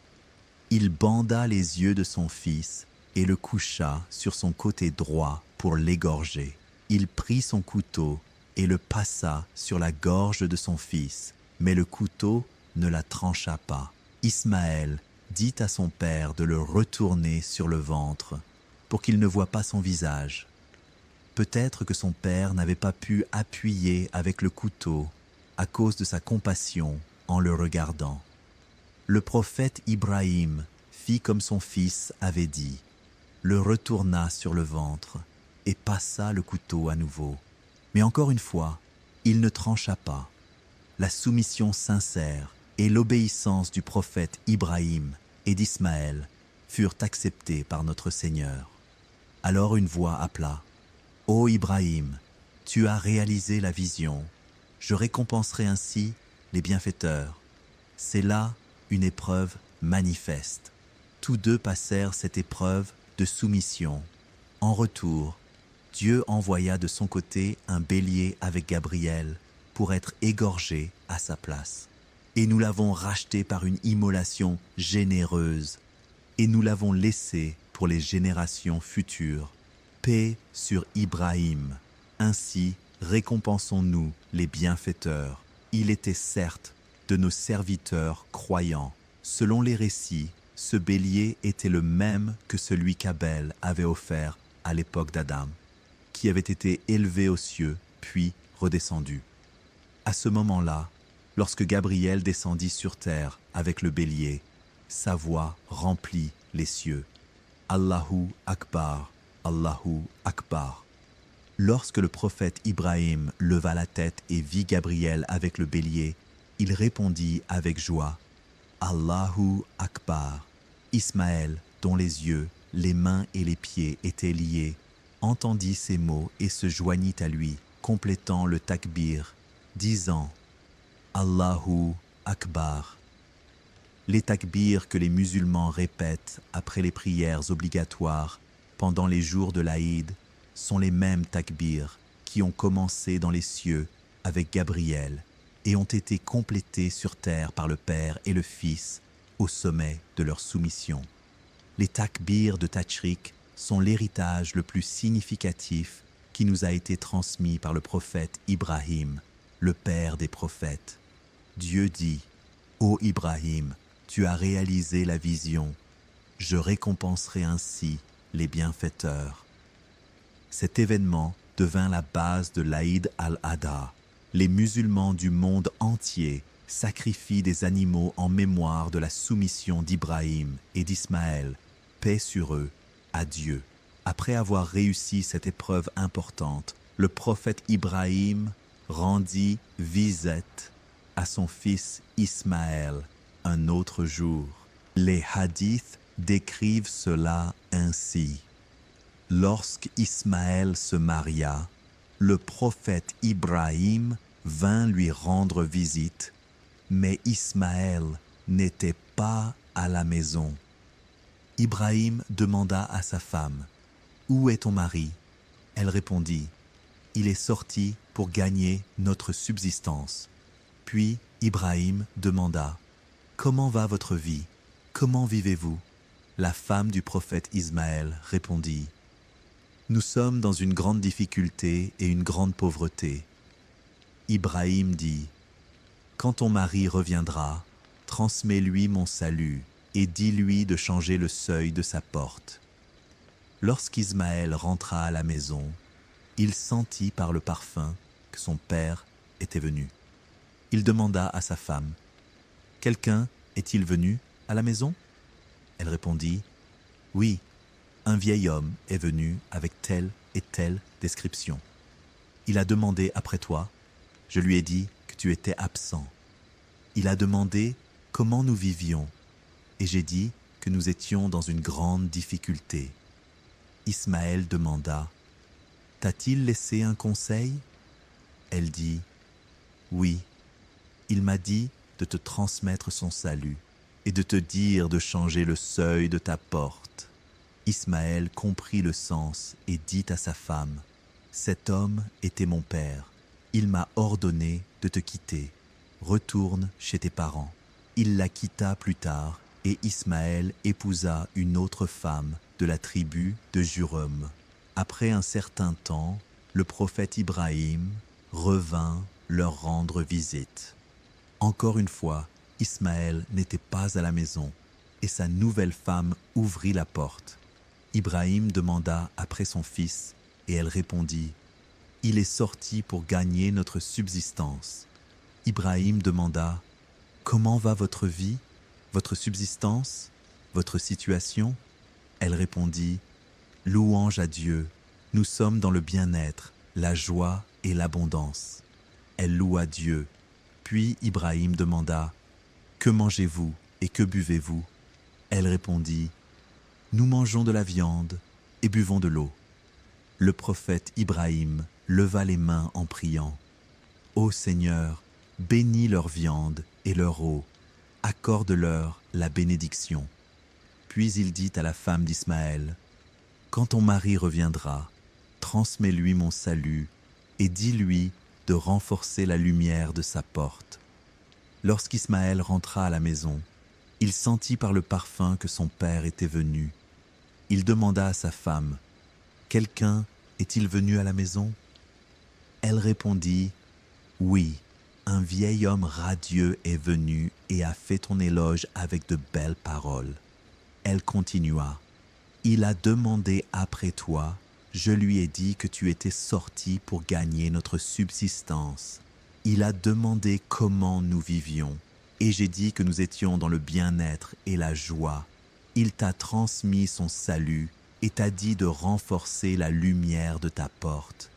Il banda les yeux de son fils et le coucha sur son côté droit pour l'égorger. Il prit son couteau et le passa sur la gorge de son fils, mais le couteau ne la trancha pas. Ismaël dit à son père de le retourner sur le ventre pour qu'il ne voie pas son visage. Peut-être que son père n'avait pas pu appuyer avec le couteau à cause de sa compassion en le regardant. Le prophète Ibrahim fit comme son fils avait dit, le retourna sur le ventre et passa le couteau à nouveau. Mais encore une fois, il ne trancha pas. La soumission sincère et l'obéissance du prophète Ibrahim et d'Ismaël furent acceptées par notre Seigneur. Alors une voix appela « Ô Ibrahim, tu as réalisé la vision. Je récompenserai ainsi les bienfaiteurs. » C'est là une épreuve manifeste. Tous deux passèrent cette épreuve de soumission. En retour, Dieu envoya de son côté un bélier avec Gabriel pour être égorgé à sa place. Et nous l'avons racheté par une immolation généreuse. Et nous l'avons laissé pour les générations futures. Paix sur Ibrahim. Ainsi récompensons-nous les bienfaiteurs. Il était certes de nos serviteurs croyants. Selon les récits, ce bélier était le même que celui qu'Abel avait offert à l'époque d'Adam, qui avait été élevé aux cieux, puis redescendu. À ce moment-là, lorsque Gabriel descendit sur terre avec le bélier, sa voix remplit les cieux. Allahu Akbar, Allahu Akbar. Lorsque le prophète Ibrahim leva la tête et vit Gabriel avec le bélier, il répondit avec joie, Allahu Akbar. Ismaël, dont les yeux, les mains et les pieds étaient liés, entendit ces mots et se joignit à lui, complétant le takbir, disant Allahu Akbar. Les takbirs que les musulmans répètent après les prières obligatoires pendant les jours de l'Aïd sont les mêmes takbirs qui ont commencé dans les cieux avec Gabriel et ont été complétés sur terre par le Père et le Fils au sommet de leur soumission. Les takbirs de Tachrik sont l'héritage le plus significatif qui nous a été transmis par le prophète Ibrahim, le père des prophètes. Dieu dit « Ô Ibrahim, tu as réalisé la vision, je récompenserai ainsi les bienfaiteurs. » Cet événement devint la base de l'Aïd al-Adha. Les musulmans du monde entier sacrifient des animaux en mémoire de la soumission d'Ibrahim et d'Ismaël, paix sur eux, à Dieu. Après avoir réussi cette épreuve importante, le prophète Ibrahim rendit visite à son fils Ismaël un autre jour. Les hadiths décrivent cela ainsi. Lorsqu'Ismaël se maria, le prophète Ibrahim vint lui rendre visite, mais Ismaël n'était pas à la maison. Ibrahim demanda à sa femme « Où est ton mari ?» Elle répondit « Il est sorti pour gagner notre subsistance. Puis Ibrahim demanda, « Comment va votre vie? Comment vivez-vous » La femme du prophète Ismaël répondit, « Nous sommes dans une grande difficulté et une grande pauvreté. » Ibrahim dit, « Quand ton mari reviendra, transmets-lui mon salut et dis-lui de changer le seuil de sa porte. » Lorsqu'Ismaël rentra à la maison, il sentit par le parfum que son père était venu. Il demanda à sa femme, « Quelqu'un est-il venu à la maison ?» Elle répondit, « Oui, un vieil homme est venu avec telle et telle description. Il a demandé après toi, je lui ai dit que tu étais absent. Il a demandé comment nous vivions, et j'ai dit que nous étions dans une grande difficulté. » Ismaël demanda, « T'a-t-il laissé un conseil ?» Elle dit, « Oui, il m'a dit de te transmettre son salut et de te dire de changer le seuil de ta porte. » Ismaël comprit le sens et dit à sa femme, « Cet homme était mon père. Il m'a ordonné de te quitter. Retourne chez tes parents. » Il la quitta plus tard et Ismaël épousa une autre femme de la tribu de Jurum. Après un certain temps, le prophète Ibrahim revint leur rendre visite. Encore une fois, Ismaël n'était pas à la maison et sa nouvelle femme ouvrit la porte. Ibrahim demanda après son fils et elle répondit, « Il est sorti pour gagner notre subsistance. » Ibrahim demanda, « Comment va votre vie, votre subsistance, votre situation ?» Elle répondit, « Louange à Dieu, nous sommes dans le bien-être, la joie et l'abondance. » Elle loua Dieu. Puis Ibrahim demanda, « Que mangez-vous et que buvez-vous » Elle répondit, « Nous mangeons de la viande et buvons de l'eau. » Le prophète Ibrahim leva les mains en priant, « Ô Seigneur, bénis leur viande et leur eau, accorde-leur la bénédiction. » Puis il dit à la femme d'Ismaël, « Quand ton mari reviendra, transmets-lui mon salut et dis-lui de renforcer la lumière de sa porte. » Lorsqu'Ismaël rentra à la maison, il sentit par le parfum que son père était venu. Il demanda à sa femme, « Quelqu'un est-il venu à la maison ?» Elle répondit, « Oui, un vieil homme radieux est venu et a fait ton éloge avec de belles paroles. » Elle continua, « Il a demandé après toi, je lui ai dit que tu étais sorti pour gagner notre subsistance. Il a demandé comment nous vivions, et j'ai dit que nous étions dans le bien-être et la joie. Il t'a transmis son salut et t'a dit de renforcer la lumière de ta porte. »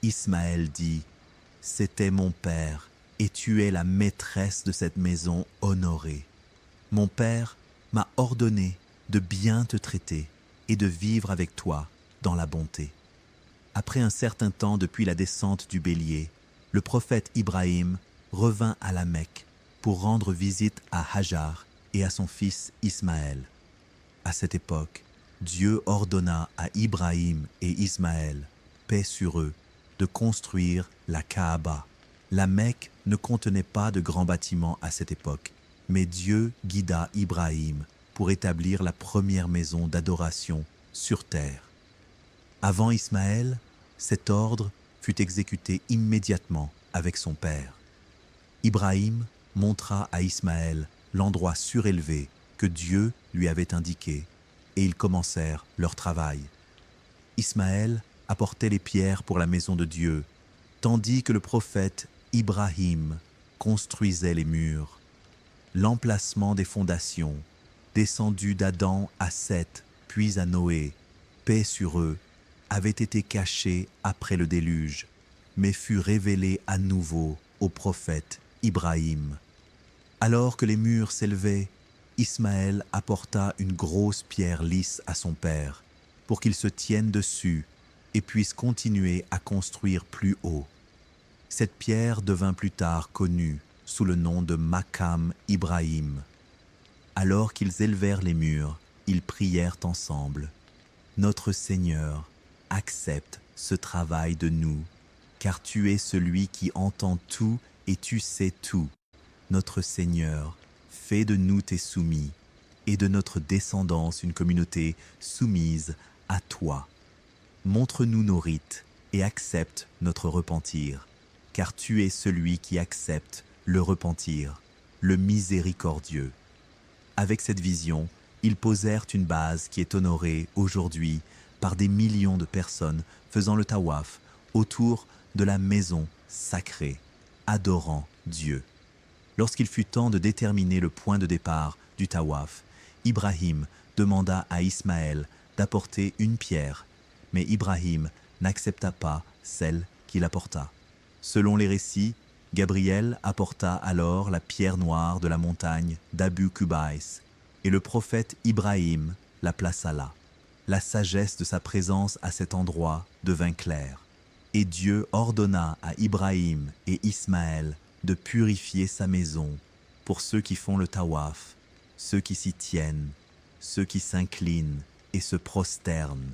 Ismaël dit, « C'était mon père, et tu es la maîtresse de cette maison honorée. Mon père m'a ordonné de bien te traiter et de vivre avec toi dans la bonté. » Après un certain temps depuis la descente du bélier, le prophète Ibrahim revint à la Mecque pour rendre visite à Hajar et à son fils Ismaël. À cette époque, Dieu ordonna à Ibrahim et Ismaël, paix sur eux, de construire la Kaaba. La Mecque ne contenait pas de grands bâtiments à cette époque, mais Dieu guida Ibrahim pour établir la première maison d'adoration sur terre. Avant Ismaël, cet ordre fut exécuté immédiatement avec son père. Ibrahim montra à Ismaël l'endroit surélevé que Dieu lui avait indiqué, et ils commencèrent leur travail. Ismaël apportait les pierres pour la maison de Dieu, tandis que le prophète Ibrahim construisait les murs. L'emplacement des fondations, descendu d'Adam à Seth, puis à Noé, paix sur eux, avait été caché après le déluge, mais fut révélé à nouveau au prophète Ibrahim. Alors que les murs s'élevaient, Ismaël apporta une grosse pierre lisse à son père, pour qu'il se tienne dessus et puisse continuer à construire plus haut. Cette pierre devint plus tard connue sous le nom de Maqam Ibrahim. Alors qu'ils élevèrent les murs, ils prièrent ensemble. « Notre Seigneur, accepte ce travail de nous, car tu es celui qui entend tout et tu sais tout. Notre Seigneur, fais de nous tes soumis, et de notre descendance une communauté soumise à toi. Montre-nous nos rites et accepte notre repentir, car tu es celui qui accepte le repentir, le miséricordieux. Avec cette vision, ils posèrent une base qui est honorée aujourd'hui par des millions de personnes faisant le tawaf autour de la maison sacrée, adorant Dieu. Lorsqu'il fut temps de déterminer le point de départ du tawaf, Ibrahim demanda à Ismaël d'apporter une pierre, mais Ibrahim n'accepta pas celle qu'il apporta. Selon les récits, Gabriel apporta alors la pierre noire de la montagne d'Abu Kubaïs, et le prophète Ibrahim la plaça là. La sagesse de sa présence à cet endroit devint claire, et Dieu ordonna à Ibrahim et Ismaël de purifier sa maison pour ceux qui font le tawaf, ceux qui s'y tiennent, ceux qui s'inclinent et se prosternent.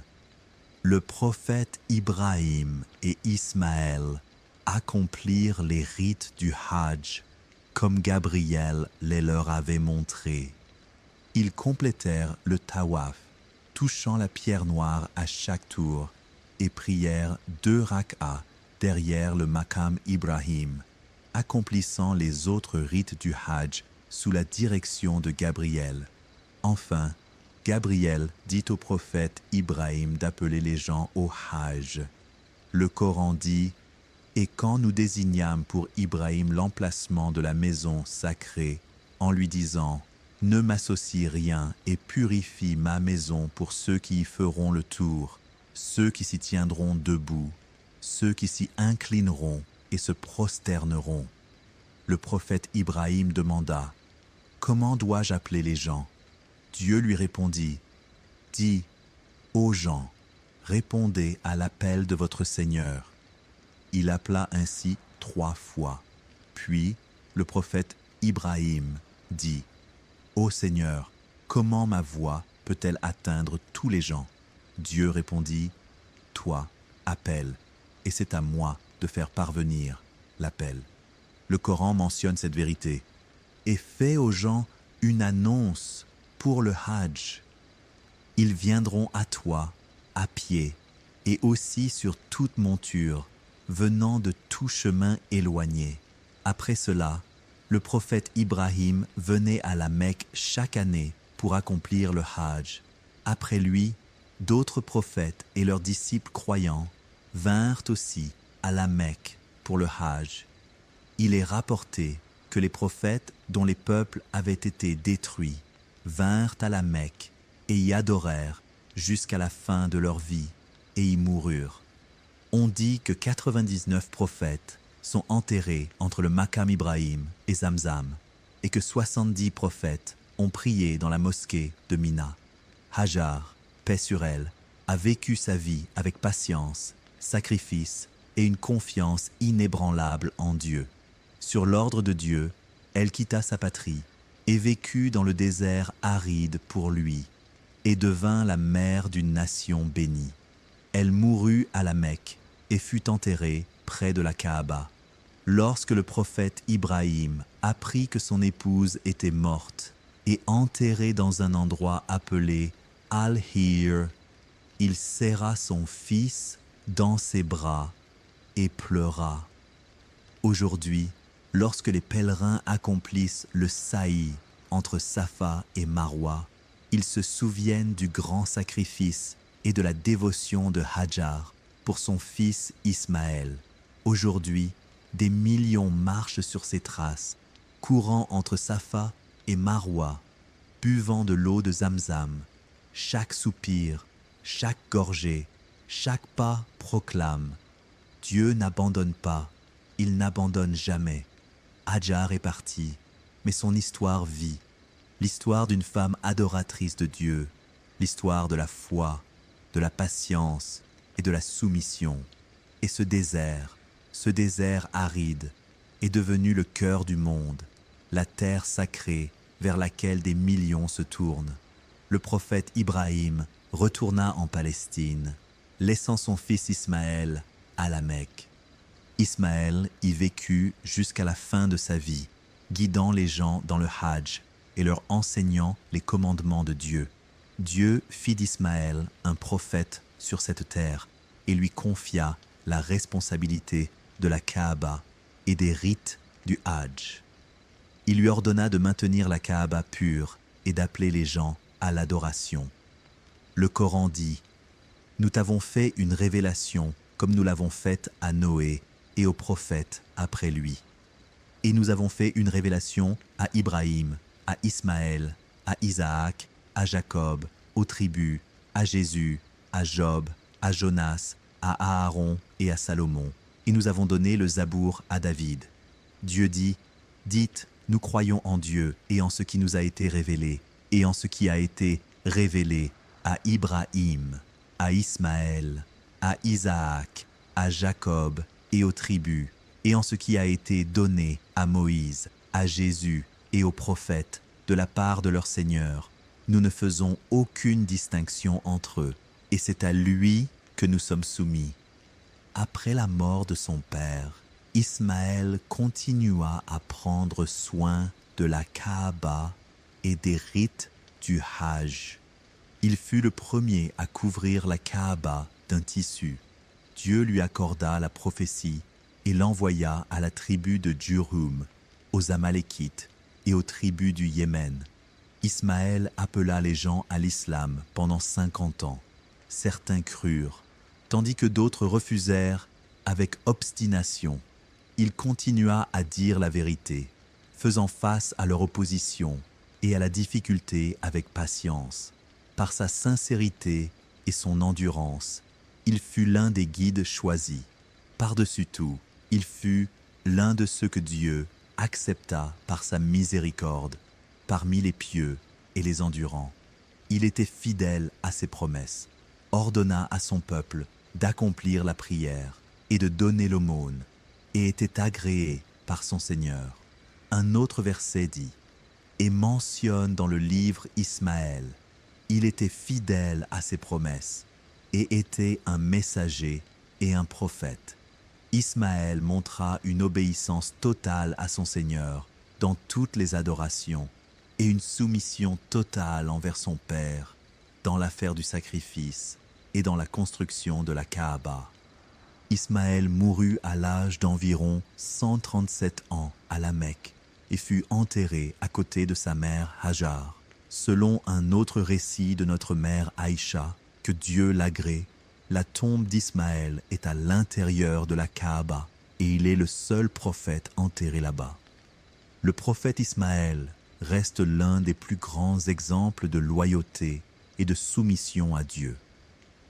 Le prophète Ibrahim et Ismaël accomplirent les rites du Hajj comme Gabriel les leur avait montrés. Ils complétèrent le tawaf, touchant la pierre noire à chaque tour, et prièrent 2 rak'a derrière le Maqam Ibrahim, accomplissant les autres rites du Hajj sous la direction de Gabriel. Enfin, Gabriel dit au prophète Ibrahim d'appeler les gens au Hajj. Le Coran dit « Et quand nous désignâmes pour Ibrahim l'emplacement de la maison sacrée, en lui disant « Ne m'associe rien et purifie ma maison pour ceux qui y feront le tour, ceux qui s'y tiendront debout, ceux qui s'y inclineront et se prosterneront. » Le prophète Ibrahim demanda « Comment dois-je appeler les gens ?» Dieu lui répondit « Dis aux gens, répondez à l'appel de votre Seigneur. » Il appela ainsi 3 fois. Puis le prophète Ibrahim dit « Ô Seigneur, comment ma voix peut-elle atteindre tous les gens ?» Dieu répondit « Toi, appelle, et c'est à moi de faire parvenir l'appel. » Le Coran mentionne cette vérité. « Et fais aux gens une annonce pour le Hajj. Ils viendront à toi, à pied, et aussi sur toute monture, venant de tout chemin éloigné. » Après cela, le prophète Ibrahim venait à la Mecque chaque année pour accomplir le Hajj. Après lui, d'autres prophètes et leurs disciples croyants vinrent aussi à la Mecque pour le Hajj. Il est rapporté que les prophètes dont les peuples avaient été détruits vinrent à la Mecque et y adorèrent jusqu'à la fin de leur vie et y moururent. On dit que 99 prophètes sont enterrés entre le Maqam Ibrahim et Zamzam et que 70 prophètes ont prié dans la mosquée de Mina. Hajar, paix sur elle, a vécu sa vie avec patience, sacrifice et une confiance inébranlable en Dieu. Sur l'ordre de Dieu, elle quitta sa patrie et vécut dans le désert aride pour lui et devint la mère d'une nation bénie. Elle mourut à la Mecque et fut enterrée près de la Kaaba. Lorsque le prophète Ibrahim apprit que son épouse était morte et enterrée dans un endroit appelé Al-Hir, il serra son fils dans ses bras et pleura. Aujourd'hui, lorsque les pèlerins accomplissent le sa'i entre Safa et Marwa, ils se souviennent du grand sacrifice et de la dévotion de Hajar pour son fils Ismaël. Aujourd'hui, des millions marchent sur ses traces, courant entre Safa et Marwa, buvant de l'eau de Zamzam. Chaque soupir, chaque gorgée, chaque pas proclame « Dieu n'abandonne pas, il n'abandonne jamais. » Hajar est parti, mais son histoire vit. L'histoire d'une femme adoratrice de Dieu, l'histoire de la foi, de la patience et de la soumission. Et ce désert aride, est devenu le cœur du monde, la terre sacrée vers laquelle des millions se tournent. Le prophète Ibrahim retourna en Palestine, laissant son fils Ismaël à la Mecque. Ismaël y vécut jusqu'à la fin de sa vie, guidant les gens dans le Hajj et leur enseignant les commandements de Dieu. Dieu fit d'Ismaël un prophète sur cette terre et lui confia la responsabilité de la Kaaba et des rites du Hajj. Il lui ordonna de maintenir la Kaaba pure et d'appeler les gens à l'adoration. Le Coran dit « Nous t'avons fait une révélation comme nous l'avons faite à Noé et aux prophètes après lui. Et nous avons fait une révélation à Ibrahim, à Ismaël, à Isaac, à Jacob, aux tribus, à Jésus, à Job, à Jonas, à Aaron et à Salomon. Et nous avons donné le Zabour à David. Dieu dit, dites, nous croyons en Dieu et en ce qui nous a été révélé, et en ce qui a été révélé à Ibrahim, à Ismaël, à Isaac, à Jacob et aux tribus, et en ce qui a été donné à Moïse, à Jésus et aux prophètes de la part de leur Seigneur. Nous ne faisons aucune distinction entre eux, et c'est à lui que nous sommes soumis. Après la mort de son père, Ismaël continua à prendre soin de la Kaaba et des rites du Hajj. Il fut le premier à couvrir la Kaaba d'un tissu. Dieu lui accorda la prophétie et l'envoya à la tribu de Djurhum, aux Amalékites et aux tribus du Yémen. Ismaël appela les gens à l'islam pendant 50 ans. Certains crurent, tandis que d'autres refusèrent avec obstination. Il continua à dire la vérité, faisant face à leur opposition et à la difficulté avec patience. Par sa sincérité et son endurance, il fut l'un des guides choisis. Par-dessus tout, il fut l'un de ceux que Dieu accepta par sa miséricorde, parmi les pieux et les endurants. Il était fidèle à ses promesses, ordonna à son peuple d'accomplir la prière et de donner l'aumône, et était agréé par son Seigneur. Un autre verset dit, et mentionne dans le livre Ismaël, il était fidèle à ses promesses, et était un messager et un prophète. Ismaël montra une obéissance totale à son Seigneur dans toutes les adorations et une soumission totale envers son père dans l'affaire du sacrifice et dans la construction de la Kaaba. Ismaël mourut à l'âge d'environ 137 ans à la Mecque et fut enterré à côté de sa mère Hajar. Selon un autre récit de notre mère Aïcha, que Dieu l'agrée, la tombe d'Ismaël est à l'intérieur de la Kaaba et il est le seul prophète enterré là-bas. Le prophète Ismaël reste l'un des plus grands exemples de loyauté et de soumission à Dieu.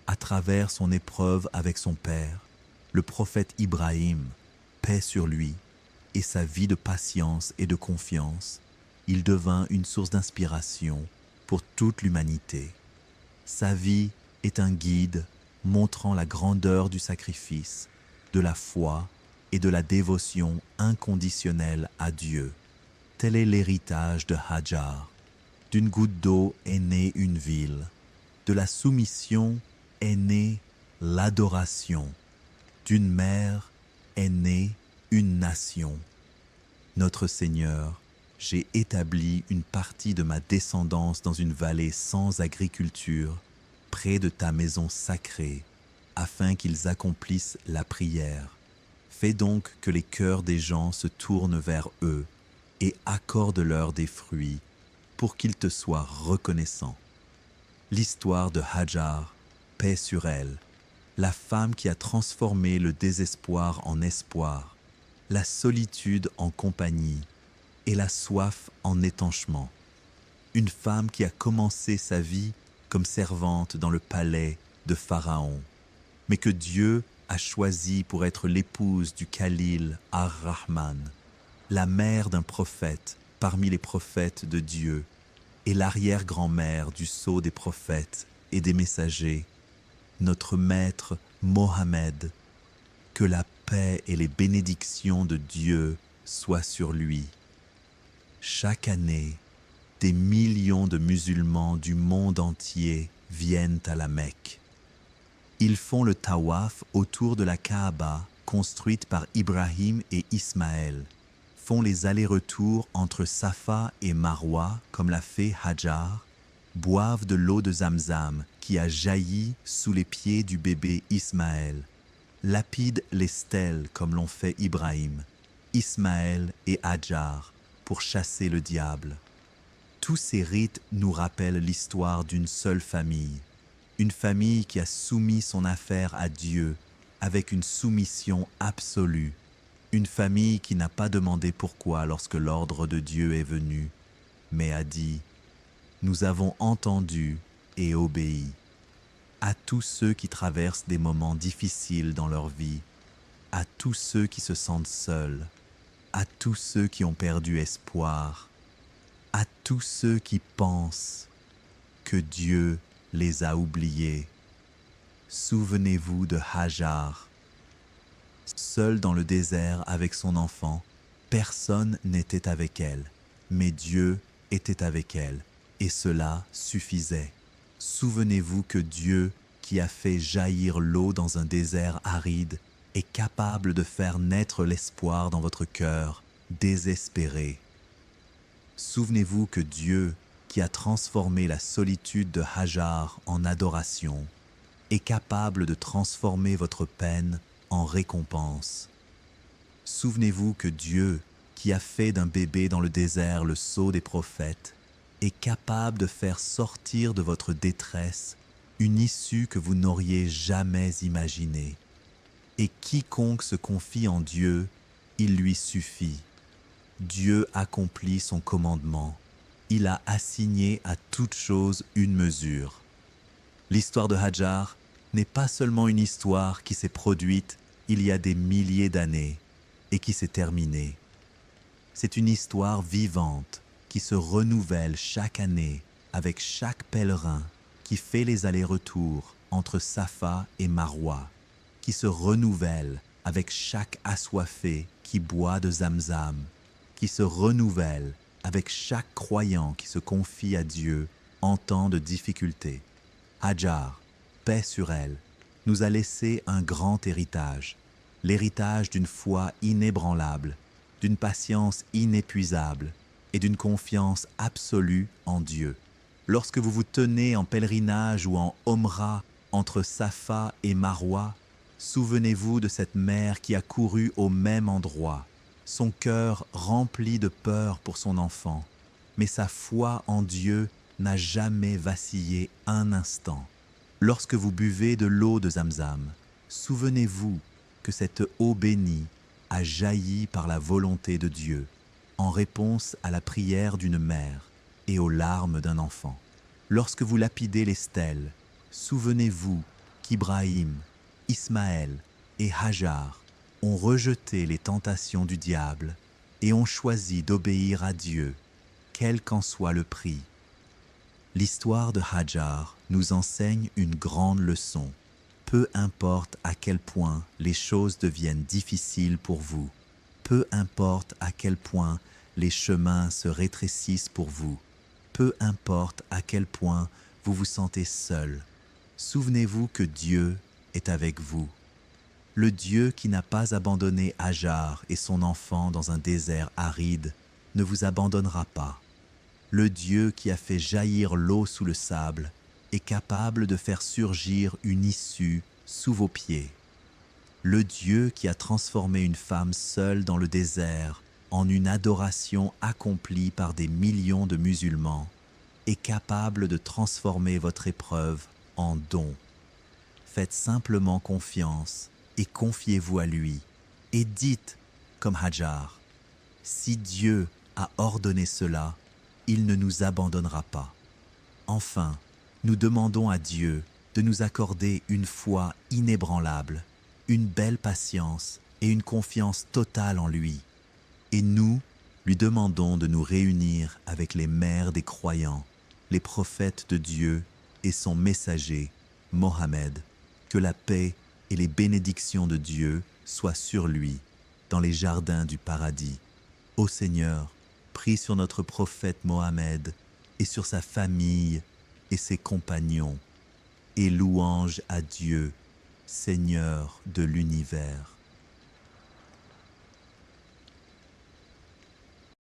À travers son épreuve avec son père, le prophète Ibrahim, paix sur lui, et sa vie de patience et de confiance, il devint une source d'inspiration pour toute l'humanité. Sa vie est un guide montrant la grandeur du sacrifice, de la foi et de la dévotion inconditionnelle à Dieu. Tel est l'héritage de Hajar. D'une goutte d'eau est née une ville. De la soumission est née l'adoration. D'une mère est née une nation. Notre Seigneur, j'ai établi une partie de ma descendance dans une vallée sans agriculture, près de ta maison sacrée, afin qu'ils accomplissent la prière. Fais donc que les cœurs des gens se tournent vers eux et accorde-leur des fruits pour qu'ils te soient reconnaissants. L'histoire de Hajar, paix sur elle, la femme qui a transformé le désespoir en espoir, la solitude en compagnie et la soif en étanchement. Une femme qui a commencé sa vie comme servante dans le palais de Pharaon, mais que Dieu a choisie pour être l'épouse du Khalil ar-Rahman, la mère d'un prophète parmi les prophètes de Dieu et l'arrière-grand-mère du sceau des prophètes et des messagers, notre maître Mohammed, que la paix et les bénédictions de Dieu soient sur lui. Chaque année, des millions de musulmans du monde entier viennent à la Mecque. Ils font le tawaf autour de la Kaaba construites par Ibrahim et Ismaël, font les allers-retours entre Safa et Marwa comme l'a fait Hajar, boivent de l'eau de Zamzam qui a jailli sous les pieds du bébé Ismaël, lapident les stèles comme l'ont fait Ibrahim, Ismaël et Hajar pour chasser le diable. Tous ces rites nous rappellent l'histoire d'une seule famille, une famille qui a soumis son affaire à Dieu avec une soumission absolue, une famille qui n'a pas demandé pourquoi lorsque l'ordre de Dieu est venu, mais a dit « Nous avons entendu et obéi ». À tous ceux qui traversent des moments difficiles dans leur vie, à tous ceux qui se sentent seuls, à tous ceux qui ont perdu espoir, à tous ceux qui pensent que Dieu les a oubliés. Souvenez-vous de Hajar. Seule dans le désert avec son enfant, personne n'était avec elle, mais Dieu était avec elle, et cela suffisait. Souvenez-vous que Dieu, qui a fait jaillir l'eau dans un désert aride, est capable de faire naître l'espoir dans votre cœur désespéré. Souvenez-vous que Dieu, qui a transformé la solitude de Hajar en adoration, est capable de transformer votre peine en récompense. Souvenez-vous que Dieu, qui a fait d'un bébé dans le désert le sceau des prophètes, est capable de faire sortir de votre détresse une issue que vous n'auriez jamais imaginée. Et quiconque se confie en Dieu, il lui suffit. Dieu accomplit son commandement. Il a assigné à toute chose une mesure. L'histoire de Hajar n'est pas seulement une histoire qui s'est produite il y a des milliers d'années et qui s'est terminée. C'est une histoire vivante qui se renouvelle chaque année avec chaque pèlerin qui fait les allers-retours entre Safa et Marwa, qui se renouvelle avec chaque assoiffé qui boit de Zamzam, qui se renouvelle avec chaque croyant qui se confie à Dieu en temps de difficulté. Hajar, paix sur elle, nous a laissé un grand héritage, l'héritage d'une foi inébranlable, d'une patience inépuisable et d'une confiance absolue en Dieu. Lorsque vous vous tenez en pèlerinage ou en Omra entre Safa et Marwa, souvenez-vous de cette mère qui a couru au même endroit, son cœur rempli de peur pour son enfant, mais sa foi en Dieu n'a jamais vacillé un instant. Lorsque vous buvez de l'eau de Zamzam, souvenez-vous que cette eau bénie a jailli par la volonté de Dieu, en réponse à la prière d'une mère et aux larmes d'un enfant. Lorsque vous lapidez les stèles, souvenez-vous qu'Ibrahim, Ismaël et Hajar ont rejeté les tentations du diable et ont choisi d'obéir à Dieu, quel qu'en soit le prix. L'histoire de Hajar nous enseigne une grande leçon. Peu importe à quel point les choses deviennent difficiles pour vous, peu importe à quel point les chemins se rétrécissent pour vous, peu importe à quel point vous vous sentez seul, souvenez-vous que Dieu est avec vous. Le Dieu qui n'a pas abandonné Hajar et son enfant dans un désert aride ne vous abandonnera pas. Le Dieu qui a fait jaillir l'eau sous le sable est capable de faire surgir une issue sous vos pieds. Le Dieu qui a transformé une femme seule dans le désert en une adoration accomplie par des millions de musulmans est capable de transformer votre épreuve en don. Faites simplement confiance et confiez-vous à lui. Et dites, comme Hajar, si Dieu a ordonné cela, il ne nous abandonnera pas. Enfin, nous demandons à Dieu de nous accorder une foi inébranlable, une belle patience et une confiance totale en lui. Et nous, lui demandons de nous réunir avec les mères des croyants, les prophètes de Dieu et son messager, Mohammed, que la paix et les bénédictions de Dieu soient sur lui, dans les jardins du paradis. Ô Seigneur, prie sur notre prophète Mohammed et sur sa famille et ses compagnons, et louange à Dieu, Seigneur de l'univers.